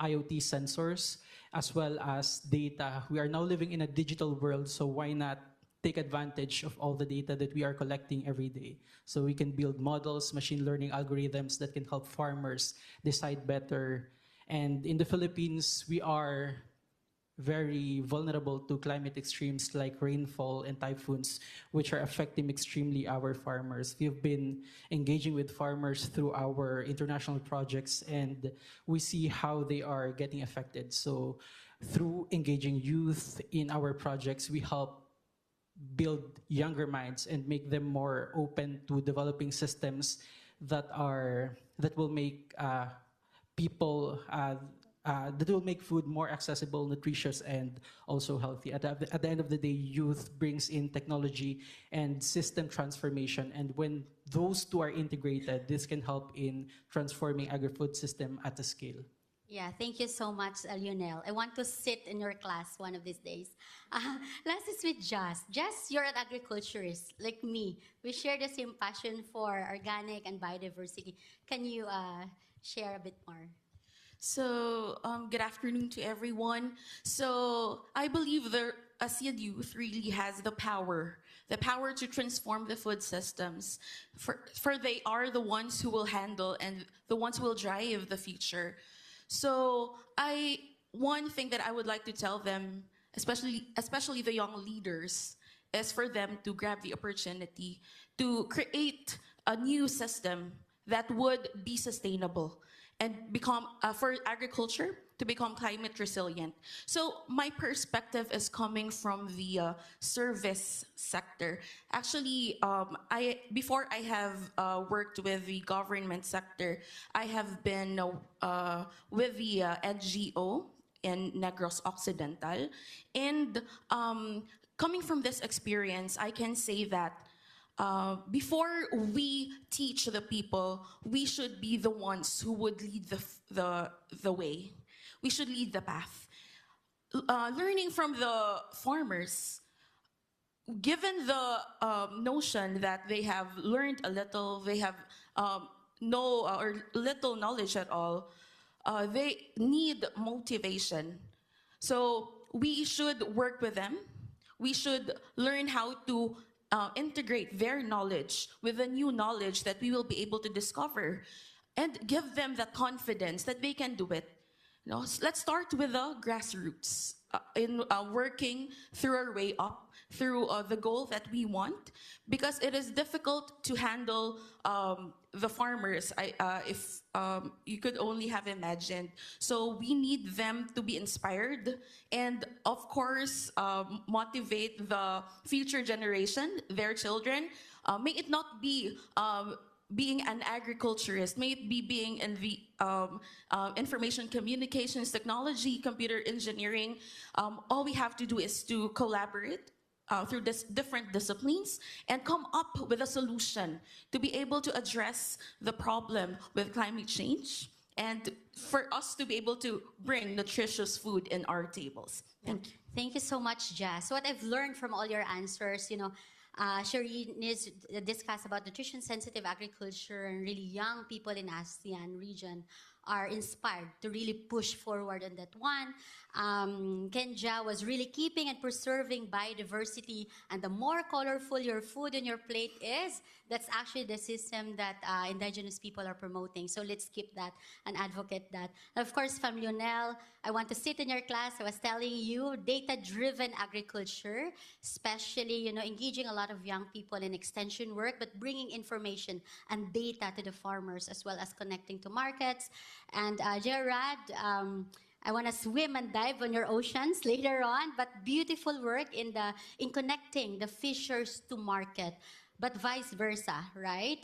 IoT sensors as well as data. We are now living in a digital world, so why not take advantage of all the data that we are collecting every day? So we can build models, machine learning algorithms that can help farmers decide better. And in the Philippines, we are very vulnerable to climate extremes like rainfall and typhoons, which are affecting extremely our farmers. We've been engaging with farmers through our international projects, and we see how they are getting affected. So through engaging youth in our projects, we help build younger minds and make them more open to developing systems that will make people that will make food more accessible, nutritious, and also healthy. At the end of the day, youth brings in technology and system transformation, and when those two are integrated, this can help in transforming agri-food system at a scale. Yeah, thank you so much, Lionel. I want to sit in your class one of these days. Last is with Jess. Jess, you're an agriculturist like me. We share the same passion for organic and biodiversity. Can you share a bit more? So, good afternoon to everyone. So, I believe the ASEAN youth really has the power to transform the food systems. For they are the ones who will handle and the ones who will drive the future. So, one thing that I would like to tell them, especially the young leaders, is for them to grab the opportunity to create a new system that would be sustainable and become, for agriculture, to become climate resilient. So my perspective is coming from the service sector. Actually, before I have worked with the government sector, I have been with the NGO in Negros Occidental. And coming from this experience, I can say that before we teach the people, we should be the ones who would lead the way. We should lead the path. Learning from the farmers, given the notion that they have learned a little, they have no or little knowledge at all, they need motivation. So we should work with them. We should learn how to integrate their knowledge with the new knowledge that we will be able to discover, and give them the confidence that they can do it. Let's start with the grassroots in working through our way up, through the goal that we want, because it is difficult to handle the farmers, if you could only have imagined. So we need them to be inspired and, of course, motivate the future generation, their children. May it not be being an agriculturist, may it be being in the information communications technology, computer engineering. All we have to do is to collaborate through different disciplines and come up with a solution to be able to address the problem with climate change and for us to be able to bring nutritious food in our tables. Thank you. Thank you so much, Jazz. What I've learned from all your answers, Shireen is discussed about nutrition-sensitive agriculture and really young people in ASEAN region are inspired to really push forward on that one. Kenja was really keeping and preserving biodiversity, and the more colorful your food on your plate is, that's actually the system that indigenous people are promoting. So let's keep that and advocate that. And of course, Fam Lionel, I want to sit in your class. I was telling you, data-driven agriculture, especially, engaging a lot of young people in extension work, but bringing information and data to the farmers as well as connecting to markets. And Gerard, I want to swim and dive on your oceans later on, but beautiful work in connecting the fishers to market. But vice versa, right?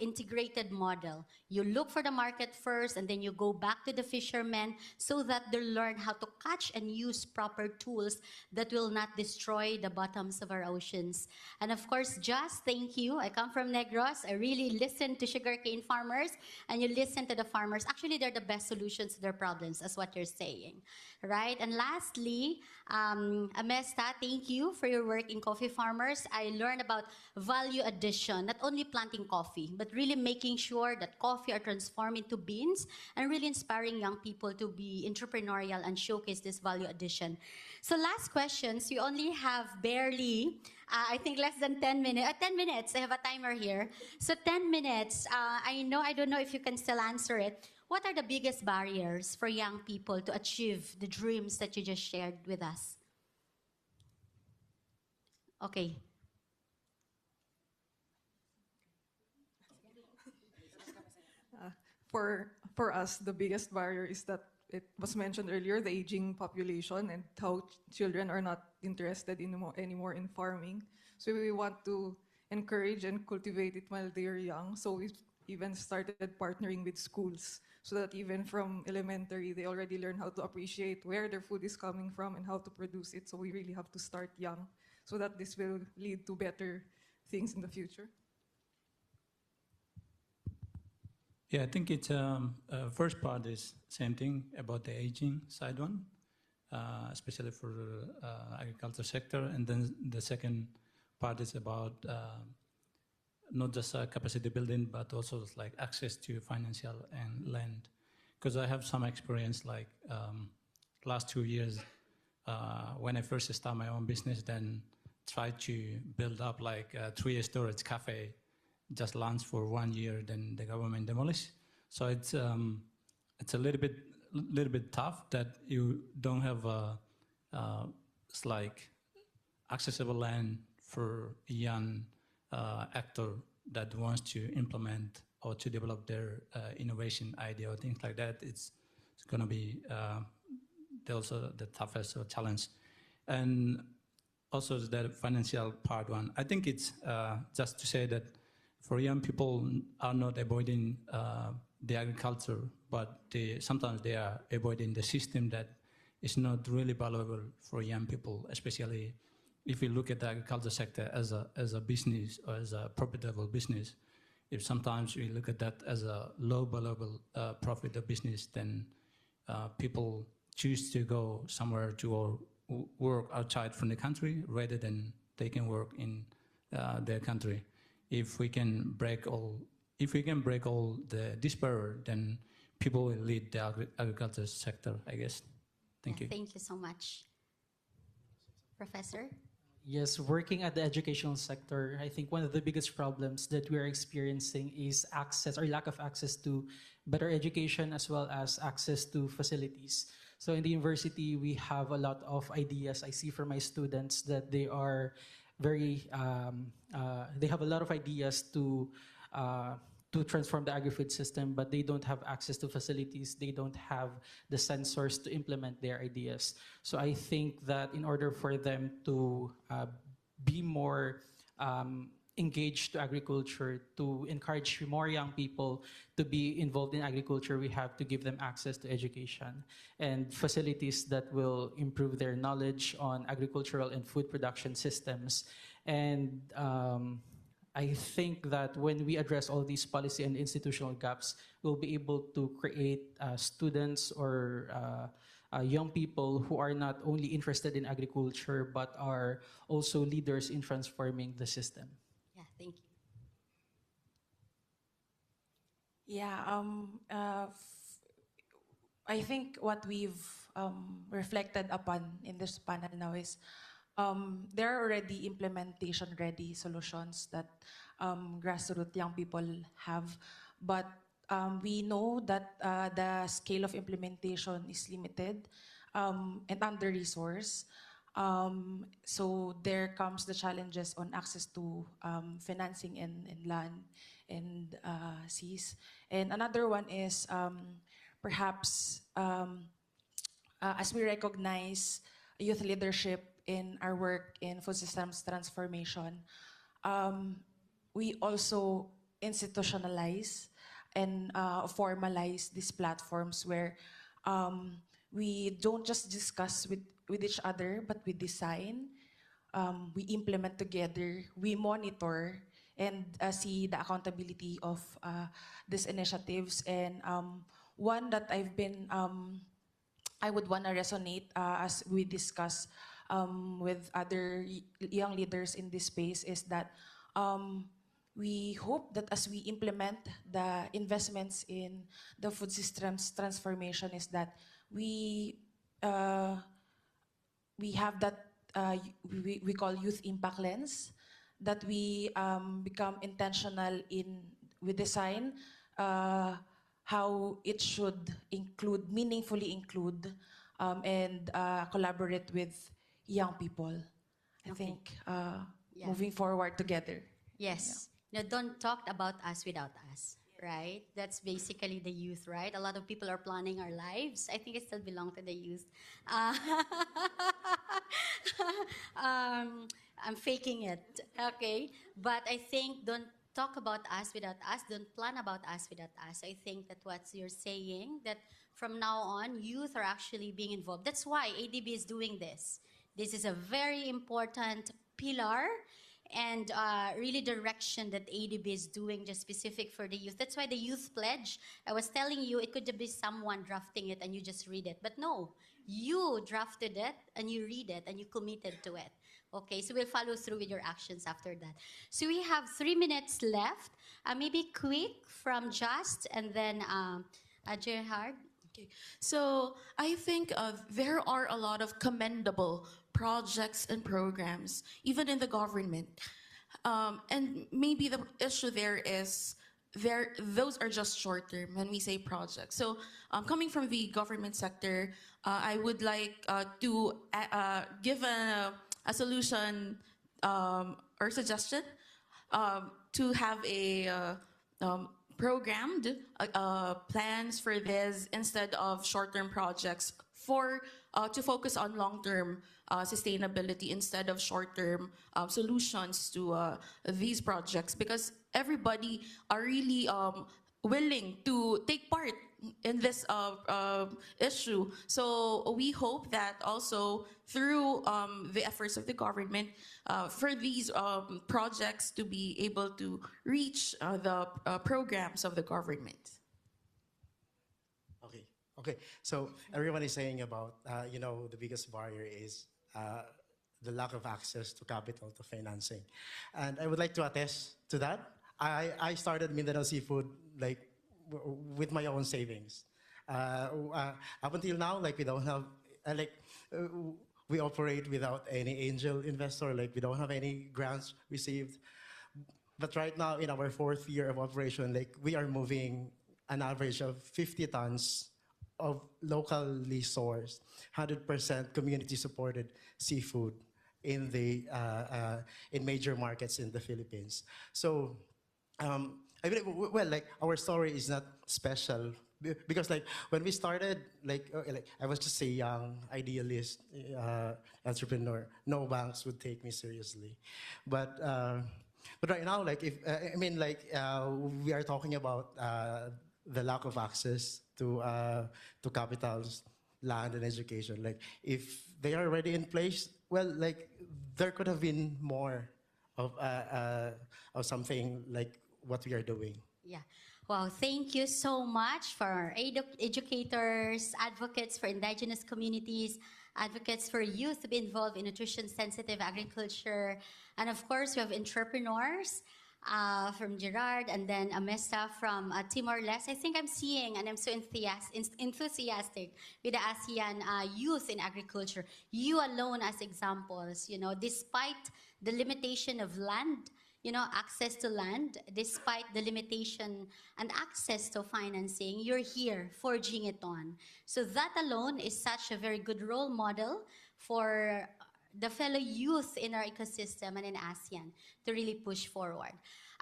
Integrated model. You look for the market first, and then you go back to the fishermen so that they learn how to catch and use proper tools that will not destroy the bottoms of our oceans. And of course, Just, thank you. I come from Negros. I really listen to sugarcane farmers, and you listen to the farmers. Actually, they're the best solutions to their problems, that's what you're saying, right? And lastly, Amesta, thank you for your work in coffee farmers. I learned about value addition, not only planting coffee, but really making sure that coffee are transformed into beans and really inspiring young people to be entrepreneurial and showcase this value addition. So last questions, we only have barely, I think less than 10 minutes. 10 minutes, I have a timer here. So 10 minutes, I don't know if you can still answer it. What are the biggest barriers for young people to achieve the dreams that you just shared with us? Okay. For us, the biggest barrier is that it was mentioned earlier, the aging population and how children are not interested anymore in farming. So we want to encourage and cultivate it while they are young. So we've even started partnering with schools so that even from elementary, they already learn how to appreciate where their food is coming from and how to produce it. So we really have to start young so that this will lead to better things in the future. Yeah, I think it's first part is same thing about the aging side one, especially for agriculture sector, and then the second part is about not just capacity building, but also like access to financial and land. Because I have some experience, like last 2 years when I first started my own business, then tried to build up like a 3 storage cafe. Just launched for 1 year, then the government demolished. So it's a little bit tough that you don't have it's like accessible land for a young actor that wants to implement or to develop their innovation idea or things like that. It's going to be also the toughest challenge, and also the financial part one. I think it's just to say that. For young people are not avoiding the agriculture, but sometimes they are avoiding the system that is not really valuable for young people, especially if you look at the agriculture sector as a business or as a profitable business. If sometimes we look at that as a low valuable profit business, then people choose to go somewhere to work outside from the country rather than they can work in their country. If we can break all this barrier, then people will lead the agriculture sector, I guess. Thank you. Thank you so much. Professor? Yes, working at the educational sector, I think one of the biggest problems that we're experiencing is access or lack of access to better education as well as access to facilities. So in the university, we have a lot of ideas. I see from my students that they are they have a lot of ideas to transform the agri-food system, but they don't have access to facilities. They don't have the sensors to implement their ideas. So I think that in order for them to be more engaged to agriculture, to encourage more young people to be involved in agriculture, we have to give them access to education and facilities that will improve their knowledge on agricultural and food production systems. And I think that when we address all these policy and institutional gaps, we'll be able to create students or young people who are not only interested in agriculture, but are also leaders in transforming the system. Yeah, thank you. Yeah, I think what we've reflected upon in this panel now is there are already implementation-ready solutions that grassroots young people have, but we know that the scale of implementation is limited and under-resourced. So there comes the challenges on access to financing and land and seas. And another one is perhaps as we recognize youth leadership in our work in food systems transformation, we also institutionalize and formalize these platforms where we don't just discuss with each other, but we design, we implement together, we monitor, and see the accountability of these initiatives. And one that I would want to resonate as we discuss with other young leaders in this space is that we hope that as we implement the investments in the food systems transformation is that we have that we call youth impact lens, that we become intentional we design how it should meaningfully include and collaborate with young people. I think moving forward together. Yes. Now, don't talk about us without us, right? That's basically the youth, right? A lot of people are planning our lives. I think it still belongs to the youth. I'm faking it, okay? But I think don't talk about us without us. Don't plan about us without us. I think that what you're saying, that from now on, youth are actually being involved. That's why ADB is doing this. This is a very important pillar and really direction that ADB is doing just specific for the youth. That's why the Youth Pledge, I was telling you, it could be someone drafting it and you just read it. But no, you drafted it and you read it and you committed to it. Okay, so we'll follow through with your actions after that. So we have 3 minutes left. Maybe quick from Just and then Gerhard. Okay, so I think there are a lot of commendable projects and programs, even in the government. And maybe the issue there is those are just short term when we say projects. So coming from the government sector, I would like to give a solution or suggestion to have a programmed plans for this instead of short-term projects to focus on long-term sustainability instead of short-term solutions to these projects, because everybody are really willing to take part in this issue. So we hope that also through the efforts of the government for these projects to be able to reach the programs of the government. Okay. So everyone is saying about, the biggest barrier is the lack of access to capital, to financing. And I would like to attest to that. I started Mindanao Seafood with my own savings. Up until now, we don't have, we operate without any angel investor, we don't have any grants received. But right now, in our 4th year of operation, we are moving an average of 50 tons of locally sourced, 100% community-supported seafood in major markets in the Philippines. So, I believe, our story is not special because, when we started, I was just a young idealist entrepreneur. No banks would take me seriously, but right now, we are talking about the lack of access to capitals, land, and education. If they are already in place, there could have been more of something like what we are doing. Yeah. Wow, thank you so much for our educators, advocates for indigenous communities, advocates for youth to be involved in nutrition-sensitive agriculture, and of course, we have entrepreneurs. from Gerard, and then Amesta from Timor-Leste. I think I'm seeing, and I'm so enthusiastic with the ASEAN youth in agriculture. You alone as examples, you know, despite the limitation of land, you know, access to land, despite the limitation and access to financing, you're here forging it on. So that alone is such a very good role model for the fellow youth in our ecosystem and in ASEAN to really push forward.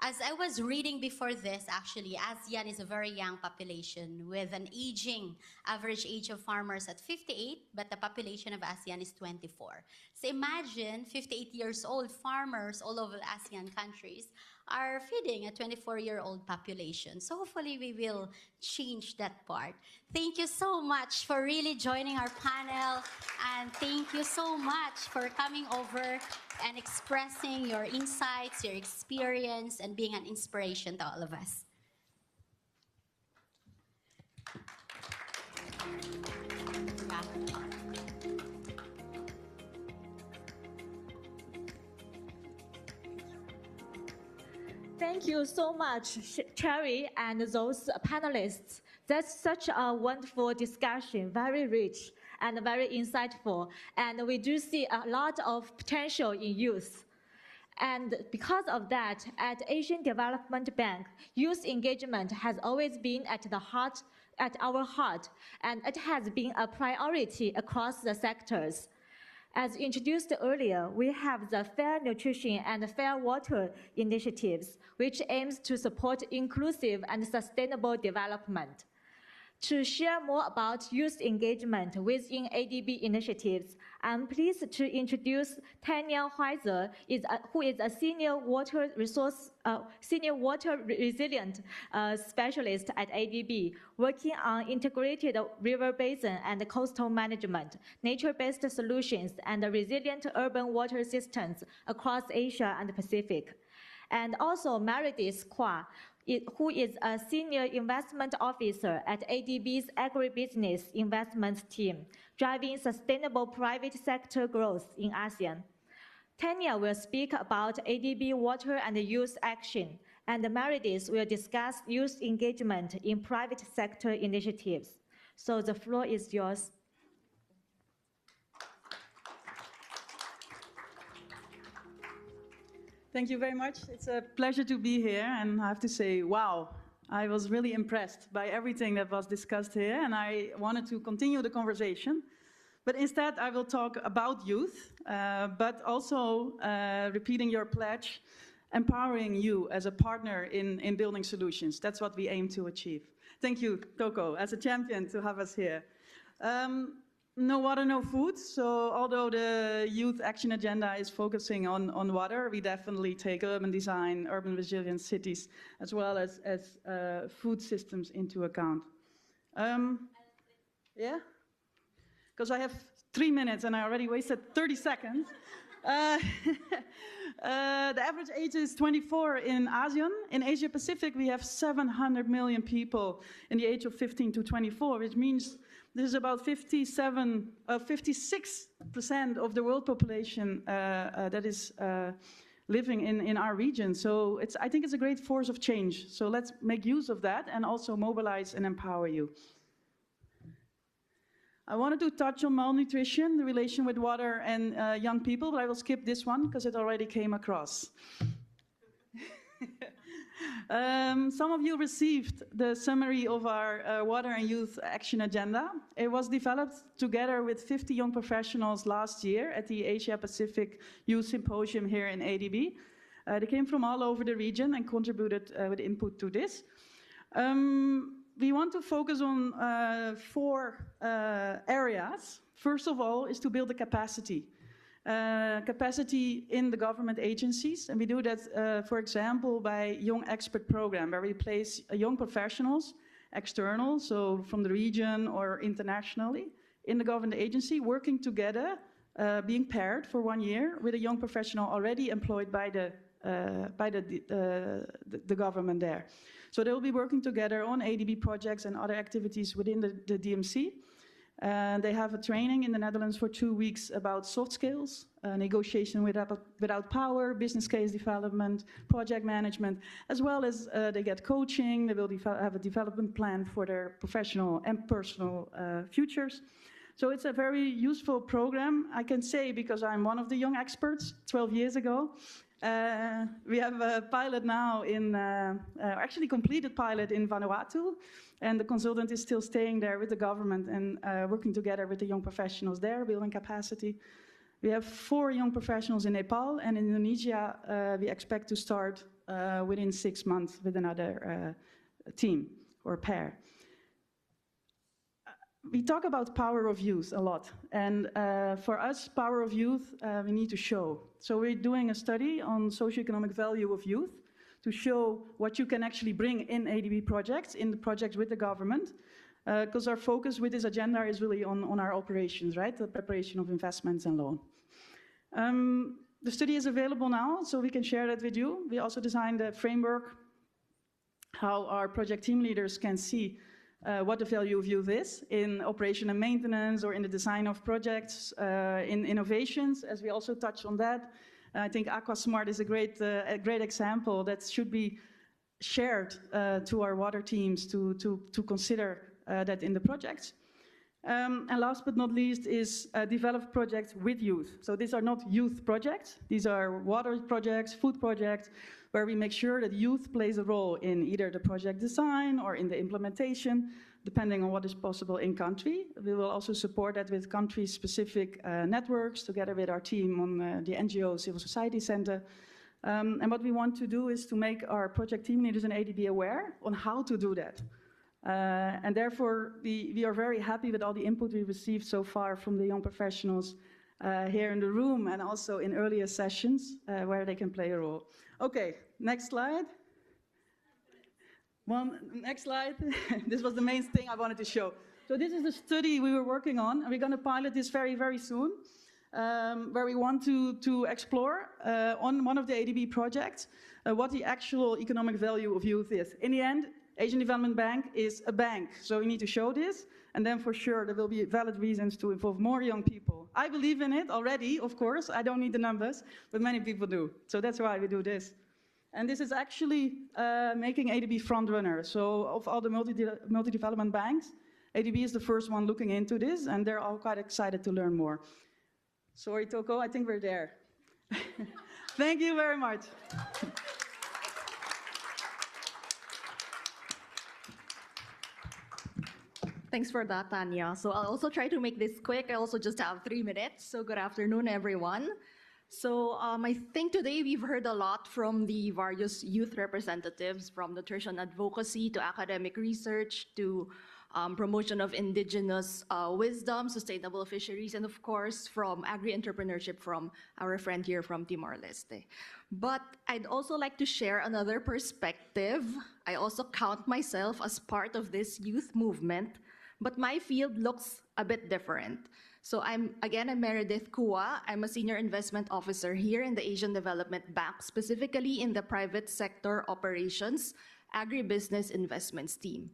As I was reading before this, actually, ASEAN is a very young population with an aging average age of farmers at 58, but the population of ASEAN is 24. So imagine 58 years old farmers all over ASEAN countries are feeding a 24-year-old population. So hopefully we will change that part. Thank you so much for really joining our panel, and thank you so much for coming over and expressing your insights, your experience, and being an inspiration to all of us. Thank you so much, Cherry and those panelists. That's such a wonderful discussion, very rich and very insightful. And we do see a lot of potential in youth. And because of that, at Asian Development Bank, youth engagement has always been at our heart, and it has been a priority across the sectors. As introduced earlier, we have the Fair Nutrition and Fair Water initiatives, which aims to support inclusive and sustainable development. To share more about youth engagement within ADB initiatives, I'm pleased to introduce Tanya Heiser, who is a senior water resilient specialist at ADB, working on integrated river basin and coastal management, nature-based solutions, and resilient urban water systems across Asia and the Pacific. And also Meredith Kwa, who is a senior investment officer at ADB's agribusiness investments team, driving sustainable private sector growth in ASEAN. Tanya will speak about ADB water and youth action, and Meredith will discuss youth engagement in private sector initiatives. So the floor is yours. Thank you very much. It's a pleasure to be here, and I have to say, wow, I was really impressed by everything that was discussed here, and I wanted to continue the conversation. But instead, I will talk about youth, but also repeating your pledge, empowering you as a partner in building solutions. That's what we aim to achieve. Thank you, Coco, as a champion to have us here. No water, no food. So although the youth action agenda is focusing on water, we definitely take urban design, urban resilient cities, as well as food systems into account. Yeah? Because I have 3 minutes and I already wasted 30 seconds. The average age is 24 in ASEAN. In Asia Pacific, we have 700 million people in the age of 15 to 24, which means there's about 56% of the world population that is living in our region. So I think it's a great force of change. So let's make use of that and also mobilize and empower you. I wanted to touch on malnutrition, the relation with water and young people, but I will skip this one because it already came across. Some of you received the summary of our Water and Youth Action Agenda. It was developed together with 50 young professionals last year at the Asia Pacific Youth Symposium here in ADB. They came from all over the region and contributed with input to this. We want to focus on 4 areas. First of all is to build the capacity. Capacity in the government agencies, and we do that, for example, by Young Expert Program, where we place young professionals, external, so from the region or internationally, in the government agency, working together, being paired for 1 year with a young professional already employed by the government there. So they will be working together on ADB projects and other activities within the DMC. They have a training in the Netherlands for 2 weeks about soft skills, negotiation without power, business case development, project management, as well as they get coaching. They will have a development plan for their professional and personal futures. So it's a very useful program, I can say, because I'm one of the young experts 12 years ago. We have a pilot now actually completed pilot in Vanuatu, and the consultant is still staying there with the government and working together with the young professionals there, building capacity. We have 4 young professionals in Nepal, and in Indonesia, we expect to start within 6 months with another team or pair. We talk about power of youth a lot, and for us, power of youth, we need to show. So we're doing a study on socioeconomic value of youth to show what you can actually bring in ADB projects, in the projects with the government, because our focus with this agenda is really on our operations, right? The preparation of investments and loan. The study is available now, so we can share that with you. We also designed a framework how our project team leaders can see what the value of youth is in operation and maintenance or in the design of projects, in innovations, as we also touched on that. I think AquaSmart is a great example that should be shared to our water teams to consider that in the projects. And last but not least is develop projects with youth. So these are not youth projects, these are water projects, food projects, where we make sure that youth plays a role in either the project design or in the implementation, depending on what is possible in country. We will also support that with country-specific networks, together with our team on the NGO Civil Society Center. And what we want to do is to make our project team leaders in ADB aware on how to do that. And therefore, we are very happy with all the input we received so far from the young professionals here in the room and also in earlier sessions where they can play a role. Okay, next slide. Next slide. This was the main thing I wanted to show. So this is the study we were working on, and we're going to pilot this very, very soon, where we want to explore on one of the ADB projects what the actual economic value of youth is. In the end, Asian Development Bank is a bank, so we need to show this, and then for sure there will be valid reasons to involve more young people. I believe in it already, of course, I don't need the numbers, but many people do, so that's why we do this. And this is actually making ADB front runner, so of all the multi-development banks, ADB is the first one looking into this, and they're all quite excited to learn more. Sorry, Toko, I think we're there. Thank you very much. Thanks for that, Tanya. So I'll also try to make this quick. I also just have 3 minutes. So good afternoon, everyone. So I think today we've heard a lot from the various youth representatives, from nutrition advocacy to academic research to promotion of indigenous wisdom, sustainable fisheries, and of course from agri-entrepreneurship from our friend here from Timor-Leste. But I'd also like to share another perspective. I also count myself as part of this youth movement, but my field looks a bit different. So I'm Meredith Kua. I'm a senior investment officer here in the Asian Development Bank, specifically in the private sector operations, agribusiness investments team.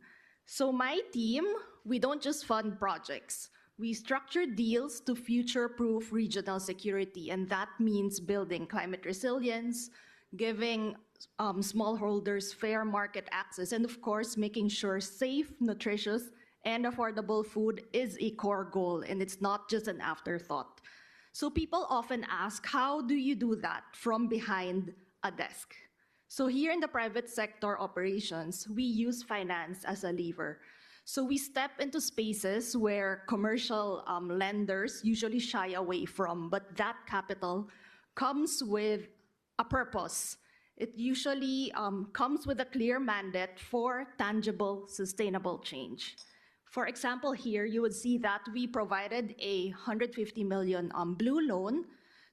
So my team, we don't just fund projects. We structure deals to future-proof regional security, and that means building climate resilience, giving smallholders fair market access, and of course, making sure safe, nutritious, and affordable food is a core goal, and it's not just an afterthought. So people often ask, how do you do that from behind a desk? So here in the private sector operations, we use finance as a lever. So we step into spaces where commercial lenders usually shy away from, but that capital comes with a purpose. It usually comes with a clear mandate for tangible, sustainable change. For example, here you would see that we provided a 150 million blue loan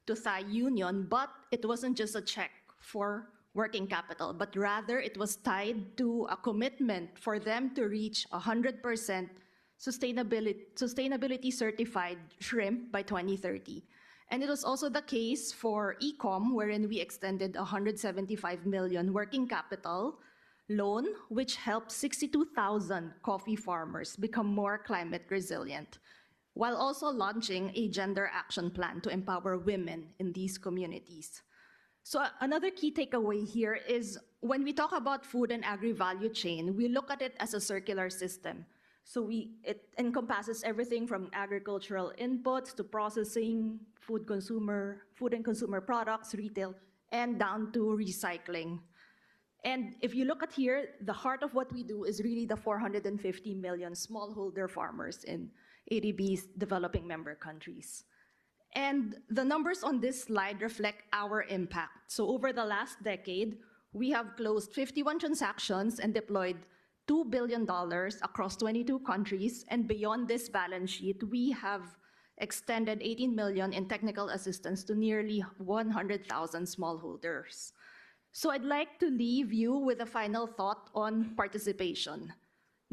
to Thai Union, but it wasn't just a check for working capital, but rather it was tied to a commitment for them to reach 100% sustainability certified shrimp by 2030. And it was also the case for Ecom, wherein we extended 175 million working capital loan, which helped 62,000 coffee farmers become more climate resilient. while also launching a gender action plan to empower women in these communities. So another key takeaway here is when we talk about food and agri-value chain, we look at it as a circular system. So it encompasses everything from agricultural inputs to processing, food and consumer products, retail, and down to recycling. And if you look at here, the heart of what we do is really the 450 million smallholder farmers in ADB's developing member countries. And the numbers on this slide reflect our impact. So over the last decade, we have closed 51 transactions and deployed $2 billion across 22 countries. And beyond this balance sheet, we have extended 18 million in technical assistance to nearly 100,000 smallholders. So I'd like to leave you with a final thought on participation.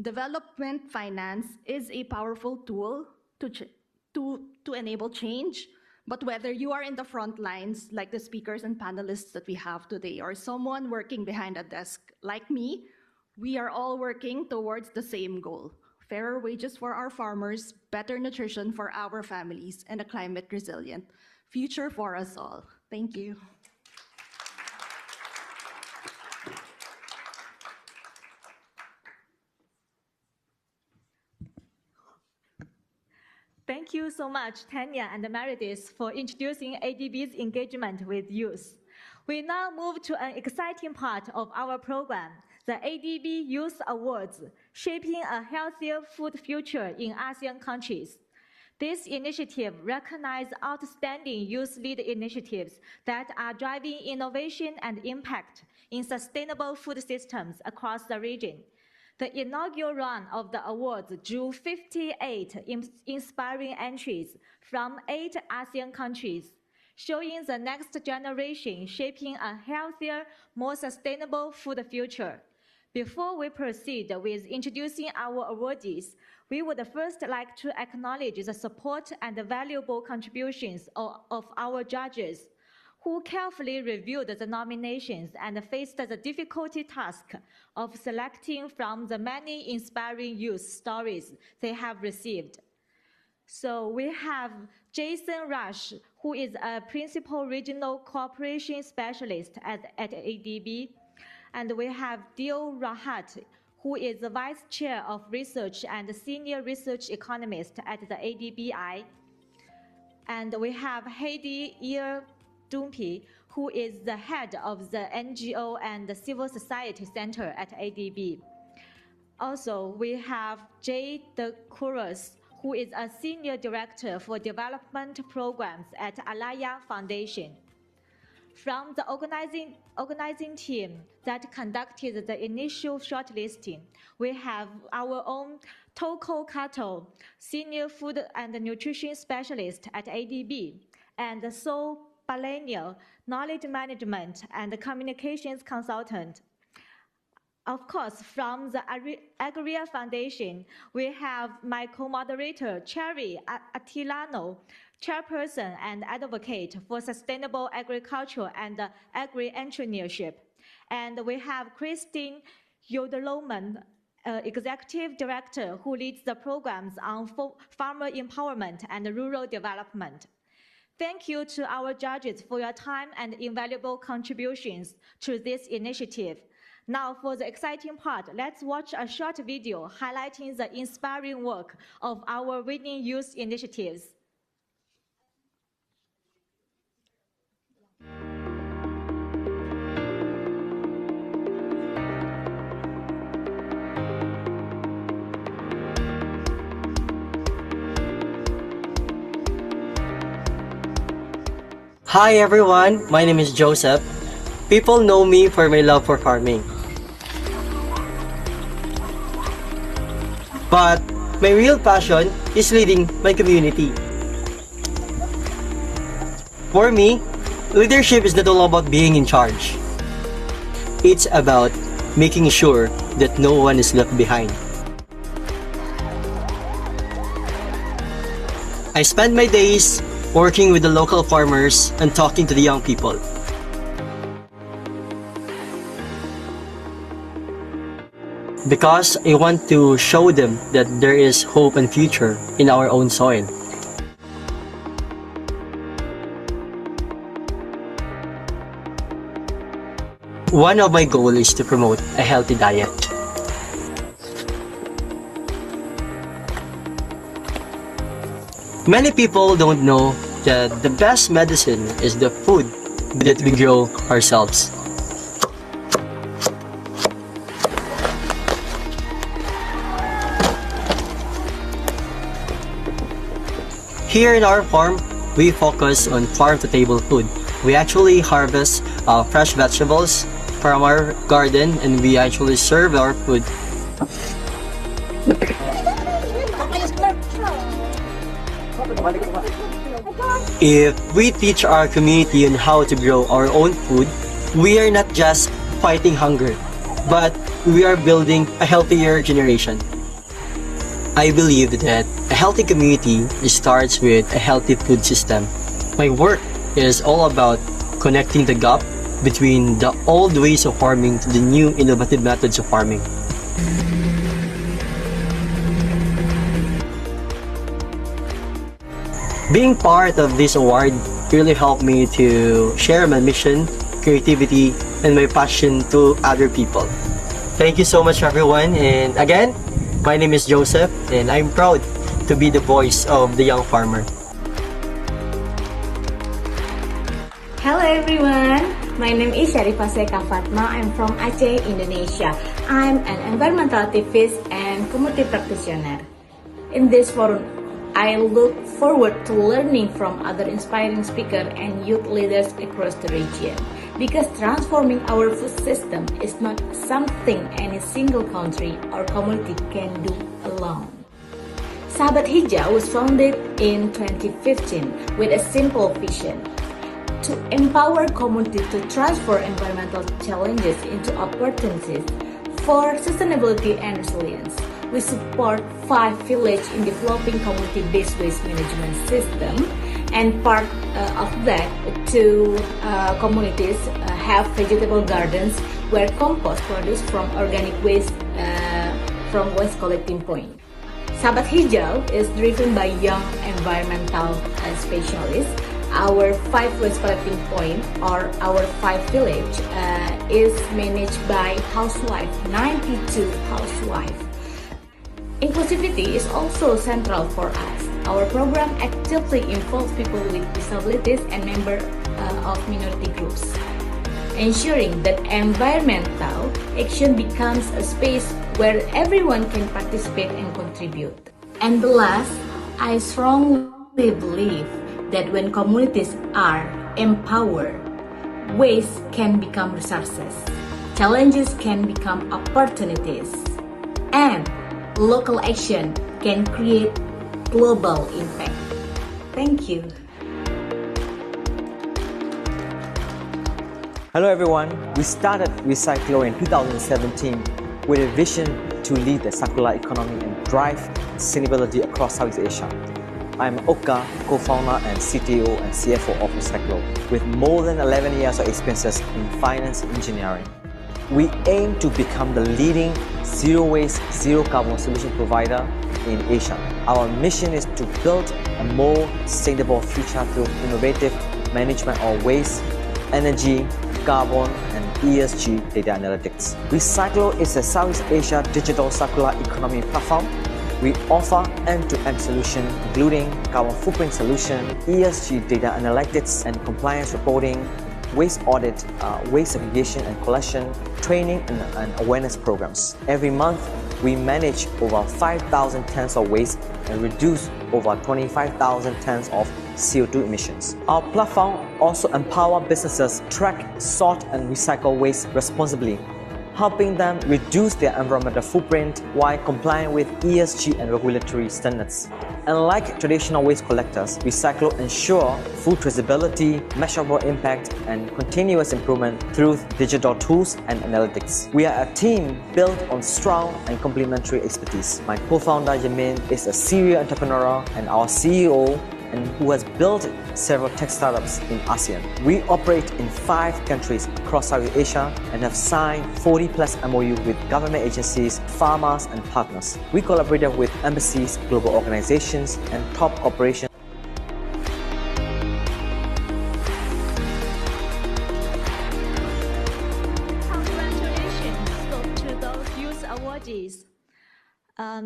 Development finance is a powerful tool to enable change, but whether you are in the front lines, like the speakers and panelists that we have today, or someone working behind a desk like me, we are all working towards the same goal: fairer wages for our farmers, better nutrition for our families, and a climate-resilient future for us all. Thank you. Thank you so much, Tanya and Meredith, for introducing ADB's engagement with youth. We now move to an exciting part of our program, the ADB Youth Awards, Shaping a Healthier Food Future in ASEAN Countries. This initiative recognizes outstanding youth-led initiatives that are driving innovation and impact in sustainable food systems across the region. The inaugural round of the awards drew 58 inspiring entries from 8 ASEAN countries, showing the next generation shaping a healthier, more sustainable food future. Before we proceed with introducing our awardees, we would first like to acknowledge the support and the valuable contributions of our judges, who carefully reviewed the nominations and faced the difficult task of selecting from the many inspiring youth stories they have received. So we have Jason Rush, who is a Principal Regional Cooperation Specialist at ADB. And we have Dio Rahat, who is the Vice Chair of Research and Senior Research Economist at the ADBI. And we have Heidi Ear Dumpi, who is the head of the NGO and the Civil Society Center at ADB. Also, we have Jay De Couros, who is a Senior Director for Development Programs at Alaya Foundation. From the organizing team that conducted the initial shortlisting, we have our own Toko Kato, Senior Food and Nutrition Specialist at ADB, and So Balenia, Knowledge Management and Communications Consultant. Of course, from the Agria Foundation, we have my co-moderator, Cherry Attilano, Chairperson and Advocate for Sustainable Agriculture and Agri-Entrepreneurship. And we have Christine Yodeloman, Executive Director, who leads the programs on farmer empowerment and rural development. Thank you to our judges for your time and invaluable contributions to this initiative. Now, for the exciting part, let's watch a short video highlighting the inspiring work of our winning youth initiatives. Hi everyone, my name is Joseph. People know me for my love for farming. But my real passion is leading my community. For me, leadership is not all about being in charge. It's about making sure that no one is left behind. I spend my days working with the local farmers and talking to the young people. because I want to show them that there is hope and future in our own soil. One of my goals is to promote a healthy diet. Many people don't know that the best medicine is the food that we grow ourselves. Here in our farm, we focus on farm-to-table food. We actually harvest fresh vegetables from our garden and we actually serve our food. If we teach our community on how to grow our own food, we are not just fighting hunger, but we are building a healthier generation. I believe that a healthy community starts with a healthy food system. My work is all about connecting the gap between the old ways of farming to the new innovative methods of farming. Being part of this award really helped me to share my mission, creativity, and my passion to other people. Thank you so much, everyone. And again, my name is Joseph, and I'm proud to be the voice of the young farmer. Hello everyone, my name is Sharifah Seka Fatma. I'm from Aceh, Indonesia. I'm an environmental activist and community practitioner. In this forum, I look forward to learning from other inspiring speakers and youth leaders across the region. Because transforming our food system is not something any single country or community can do alone. Sahabat Hijau was founded in 2015 with a simple vision: to empower communities to transform environmental challenges into opportunities for sustainability and resilience. We support 5 villages in developing community-based waste management system, and part of that, 2 communities have vegetable gardens where compost produced from organic waste from waste collecting point. Sahabat Hijau is driven by young environmental specialists. Our 5 waste collecting point, or our 5 village, is managed by housewives, 92 housewives. Inclusivity is also central for us. Our program actively involves people with disabilities and members of minority groups, ensuring that environmental action becomes a space where everyone can participate and contribute. And the last, I strongly believe that when communities are empowered, waste can become resources, challenges can become opportunities, and local action can create global impact. Thank you. Hello everyone, we started Recyclo in 2017 with a vision to lead the circular economy and drive sustainability across Southeast Asia. I'm Oka, co-founder and CTO and CFO of Recyclo, with more than 11 years of experiences in finance and engineering. We aim to become the leading zero waste, zero carbon solution provider in Asia. Our mission is to build a more sustainable future through innovative management of waste, energy, carbon, and ESG data analytics. Recyclo is a Southeast Asia digital circular economy platform. We offer end-to-end solutions including carbon footprint solution, ESG data analytics and compliance reporting, waste audit, waste segregation and collection, training and awareness programs. Every month, we manage over 5,000 tons of waste and reduce over 25,000 tons of CO2 emissions. Our platform also empowers businesses track, sort and recycle waste responsibly, helping them reduce their environmental footprint while complying with ESG and regulatory standards. Unlike traditional waste collectors, Recyclo ensure full traceability, measurable impact, and continuous improvement through digital tools and analytics. We are a team built on strong and complementary expertise. My co-founder Yamin is a serial entrepreneur, and our CEO and who has built several tech startups in ASEAN. We operate in 5 countries across Southeast Asia and have signed 40+ MOU with government agencies, farmers, and partners. We collaborated with embassies, global organizations, and top operations.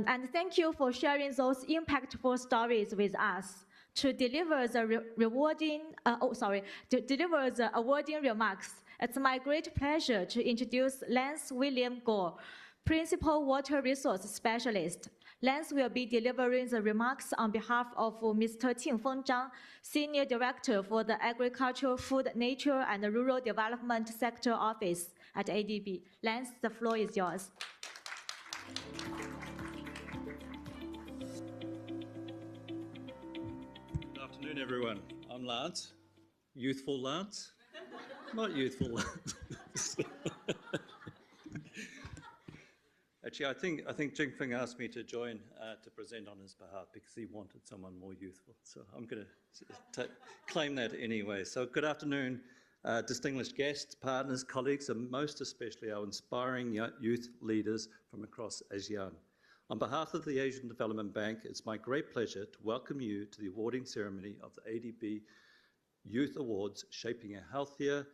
And thank you for sharing those impactful stories with us. To deliver the deliver the awarding remarks, it's my great pleasure to introduce Lance William Gore, Principal Water Resource Specialist. Lance will be delivering the remarks on behalf of Mr. Qingfeng Zhang, Senior Director for the Agriculture, Food, Nature, and Rural Development Sector Office at ADB. Lance, the floor is yours. Good afternoon, everyone. I'm Lance. Youthful Lance? Not youthful Lance. Actually, I think Jingfeng asked me to join to present on his behalf because he wanted someone more youthful. So I'm going to claim that anyway. So good afternoon, distinguished guests, partners, colleagues, and most especially our inspiring youth leaders from across ASEAN. On behalf of the Asian Development Bank, it's my great pleasure to welcome you to the awarding ceremony of the ADB Youth Awards, Shaping a Healthier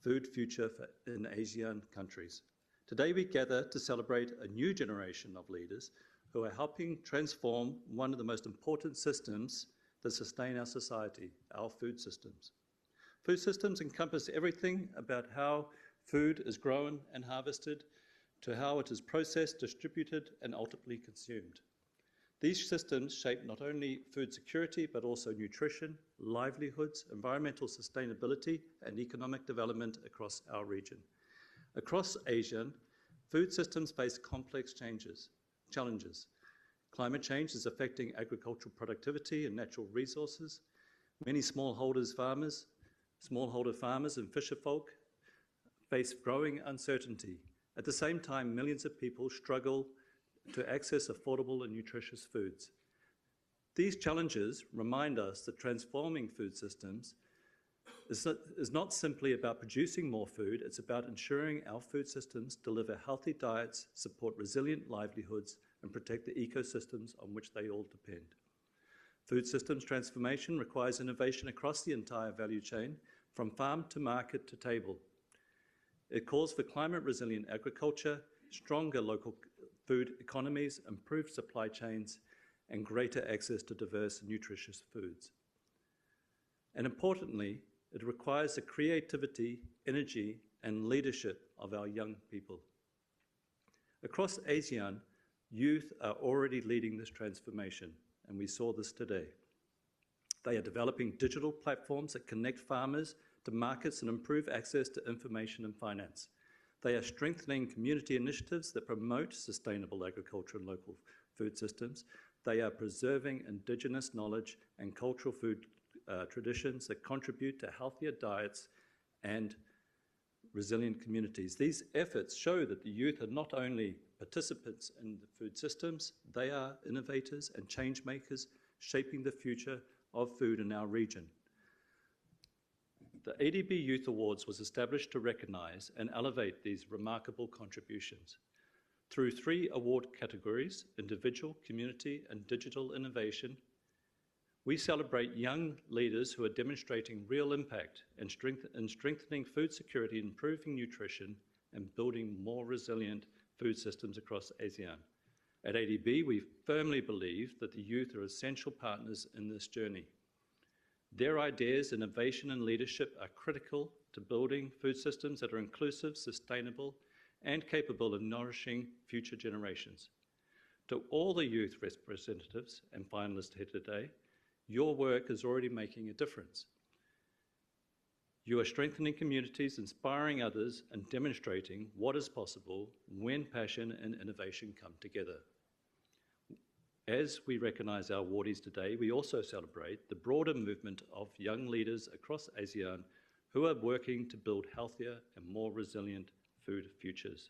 Food Future in ASEAN countries. Today we gather to celebrate a new generation of leaders who are helping transform one of the most important systems that sustain our society, our food systems. Food systems encompass everything about how food is grown and harvested, to how it is processed, distributed, and ultimately consumed. These systems shape not only food security, but also nutrition, livelihoods, environmental sustainability, and economic development across our region. Across ASEAN, food systems face complex challenges. Climate change is affecting agricultural productivity and natural resources. Many smallholder farmers and fisherfolk face growing uncertainty. At the same time, millions of people struggle to access affordable and nutritious foods. These challenges remind us that transforming food systems is not simply about producing more food, it's about ensuring our food systems deliver healthy diets, support resilient livelihoods, and protect the ecosystems on which they all depend. Food systems transformation requires innovation across the entire value chain, from farm to market to table. It calls for climate-resilient agriculture, stronger local food economies, improved supply chains, and greater access to diverse and nutritious foods. And importantly, it requires the creativity, energy, and leadership of our young people. Across ASEAN, youth are already leading this transformation, and we saw this today. They are developing digital platforms that connect farmers to markets and improve access to information and finance. They are strengthening community initiatives that promote sustainable agriculture and local food systems. They are preserving indigenous knowledge and cultural food traditions that contribute to healthier diets and resilient communities. These efforts show that the youth are not only participants in the food systems, they are innovators and change makers shaping the future of food in our region. The ADB Youth Awards was established to recognize and elevate these remarkable contributions. Through 3 award categories, individual, community, and digital innovation, we celebrate young leaders who are demonstrating real impact in strengthening food security, improving nutrition, and building more resilient food systems across ASEAN. At ADB, we firmly believe that the youth are essential partners in this journey. Their ideas, innovation, and leadership are critical to building food systems that are inclusive, sustainable, and capable of nourishing future generations. To all the youth representatives and finalists here today, your work is already making a difference. You are strengthening communities, inspiring others, and demonstrating what is possible when passion and innovation come together. As we recognize our awardees today, we also celebrate the broader movement of young leaders across ASEAN who are working to build healthier and more resilient food futures.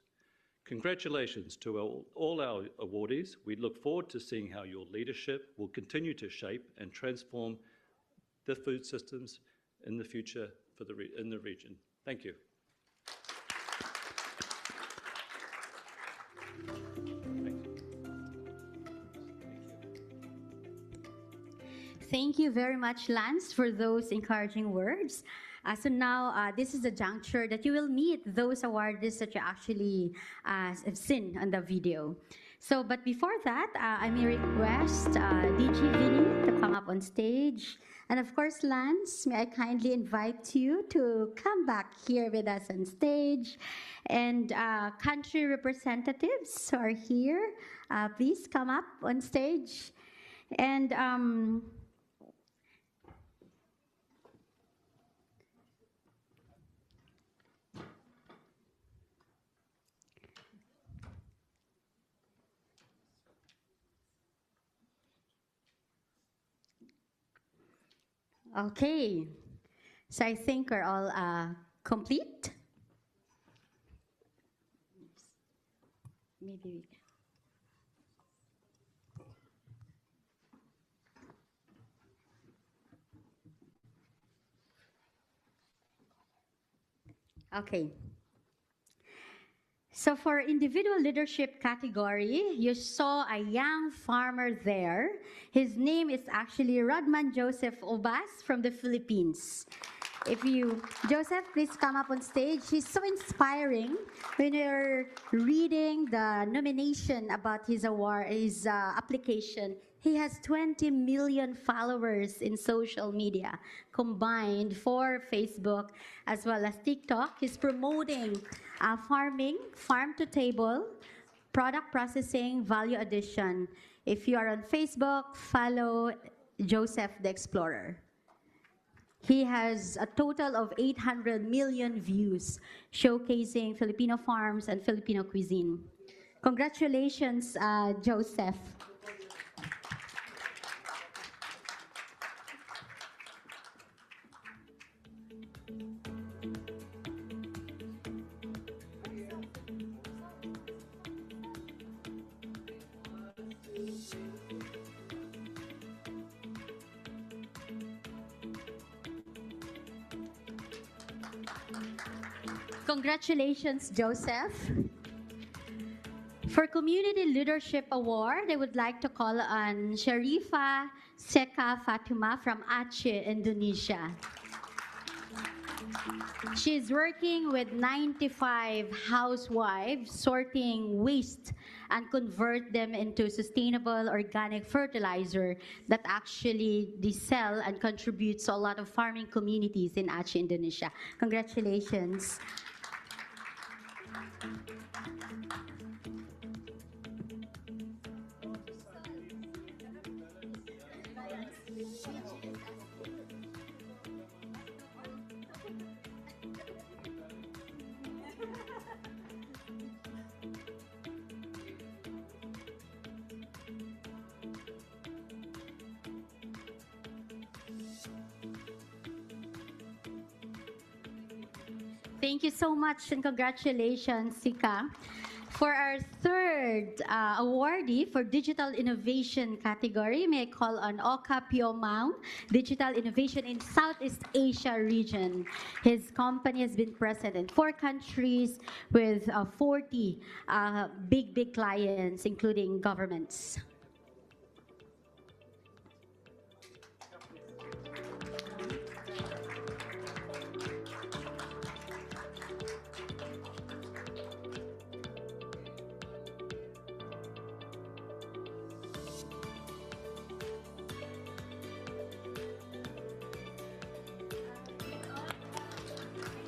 Congratulations to all our awardees. We look forward to seeing how your leadership will continue to shape and transform the food systems in the future for in the region. Thank you. Thank you very much, Lance, for those encouraging words. So now, this is the juncture that you will meet those awardees that you actually have seen on the video. So, but before that, I may request DG Vinny to come up on stage. And of course, Lance, may I kindly invite you to come back here with us on stage. And country representatives are here. Please come up on stage. And okay, so I think we're all complete. Maybe we Okay. So for individual leadership category, you saw a young farmer there. His name is actually Rodman Joseph Obas from the Philippines. Joseph, please come up on stage. He's so inspiring when you're reading the nomination about his award, his application. He has 20 million followers in social media combined for Facebook as well as TikTok. He's promoting farming, farm to table, product processing, value addition. If you are on Facebook, follow Joseph the Explorer. He has a total of 800 million views showcasing Filipino farms and Filipino cuisine. Congratulations, Joseph. Congratulations, Joseph. For Community Leadership Award, I would like to call on Sharifa Seka Fatuma from Aceh, Indonesia. She's working with 95 housewives, sorting waste and convert them into sustainable organic fertilizer that actually they sell and contributes to a lot of farming communities in Aceh, Indonesia. Congratulations. Thank you so much and congratulations, Sika. For our third awardee for Digital Innovation category, may I call on Oka Piomang, Digital Innovation in Southeast Asia region. His company has been present in 4 countries with 40 big clients, including governments.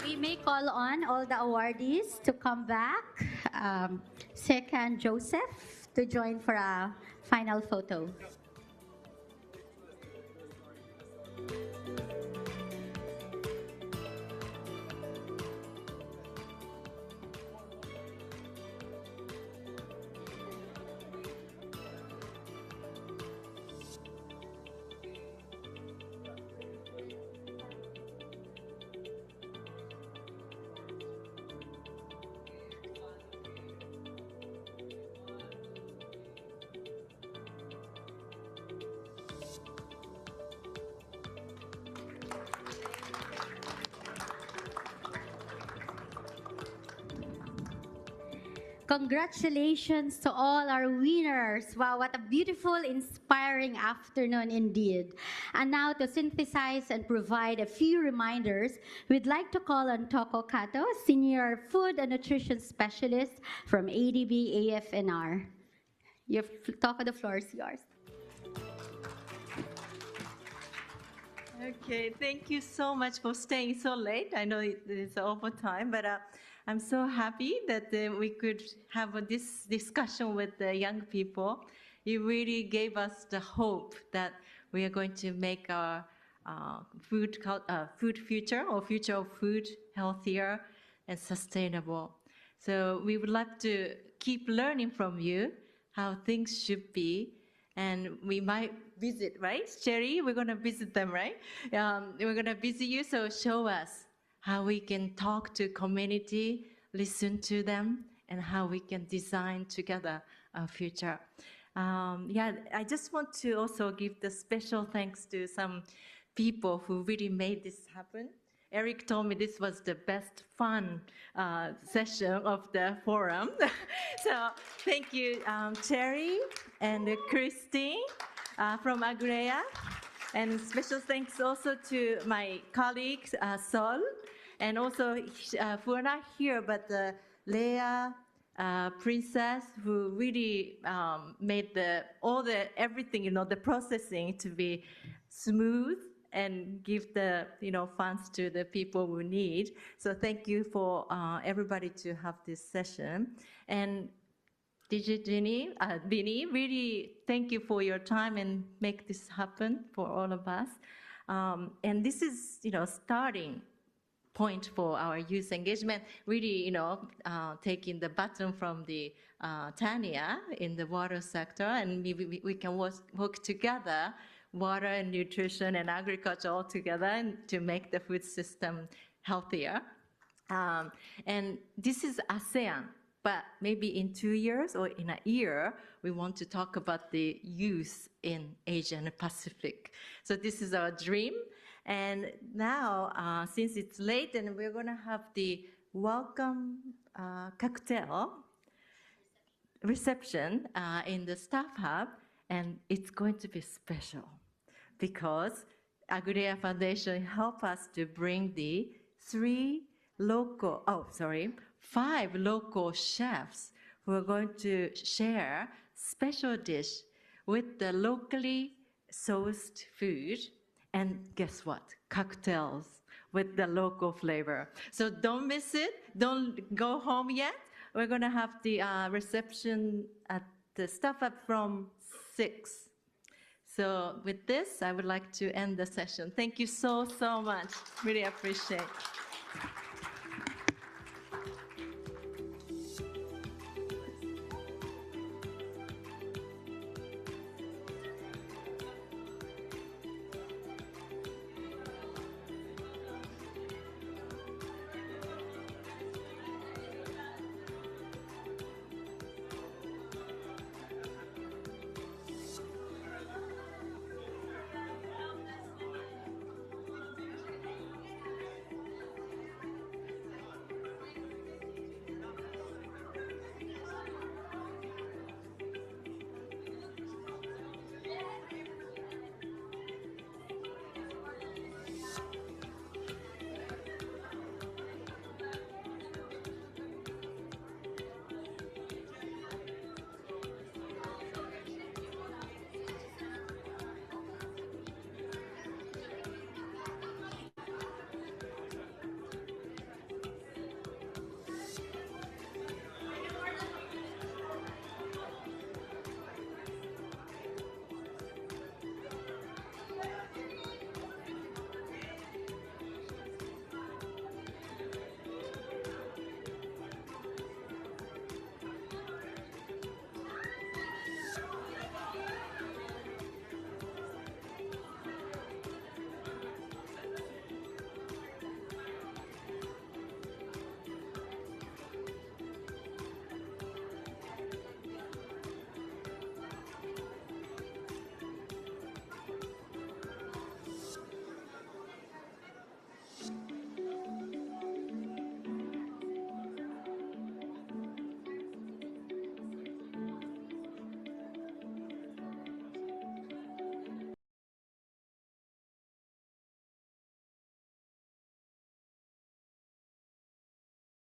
We may call on all the awardees to come back. Seka and Joseph to join for a final photo. Congratulations to all our winners. Wow, what a beautiful, inspiring afternoon indeed. And now to synthesize and provide a few reminders, we'd like to call on Toko Kato, Senior Food and Nutrition Specialist from ADB AFNR. Toko, the floor is yours. Okay, thank you so much for staying so late. I know it is overtime, but I'm so happy that we could have this discussion with the young people. You really gave us the hope that we are going to make our food future or future of food healthier and sustainable. So we would like to keep learning from you how things should be, and we might visit, right? Sherry, we're going to visit them, right? We're going to visit you, so show us how we can talk to community, listen to them, and how we can design together our future. I just want to also give the special thanks to some people who really made this happen. Eric told me this was the best fun session of the forum. So thank you, Cherry and Christine from Agrea. And special thanks also to my colleagues, Sol, and also who are not here, but Leah, Princess, who really made everything, the processing to be smooth and give the funds to the people who need. So thank you for everybody to have this session. And Bini, really thank you for your time and make this happen for all of us. And this is starting point for our youth engagement, really taking the baton from the Tanya in the water sector, and maybe we can work together, water and nutrition and agriculture all together, and to make the food system healthier. And this is ASEAN, but maybe in 2 years or in a year, we want to talk about the youth in Asia and the Pacific. So this is our dream. And now, since it's late, and we're going to have the welcome cocktail reception in the staff hub, and it's going to be special because Agrea Foundation helped us to bring the 5 local chefs who are going to share special dish with the locally sourced food. And guess what? Cocktails with the local flavor. So don't miss it. Don't go home yet. We're going to have the reception at the staff up from 6. So with this, I would like to end the session. Thank you so much. Really appreciate it.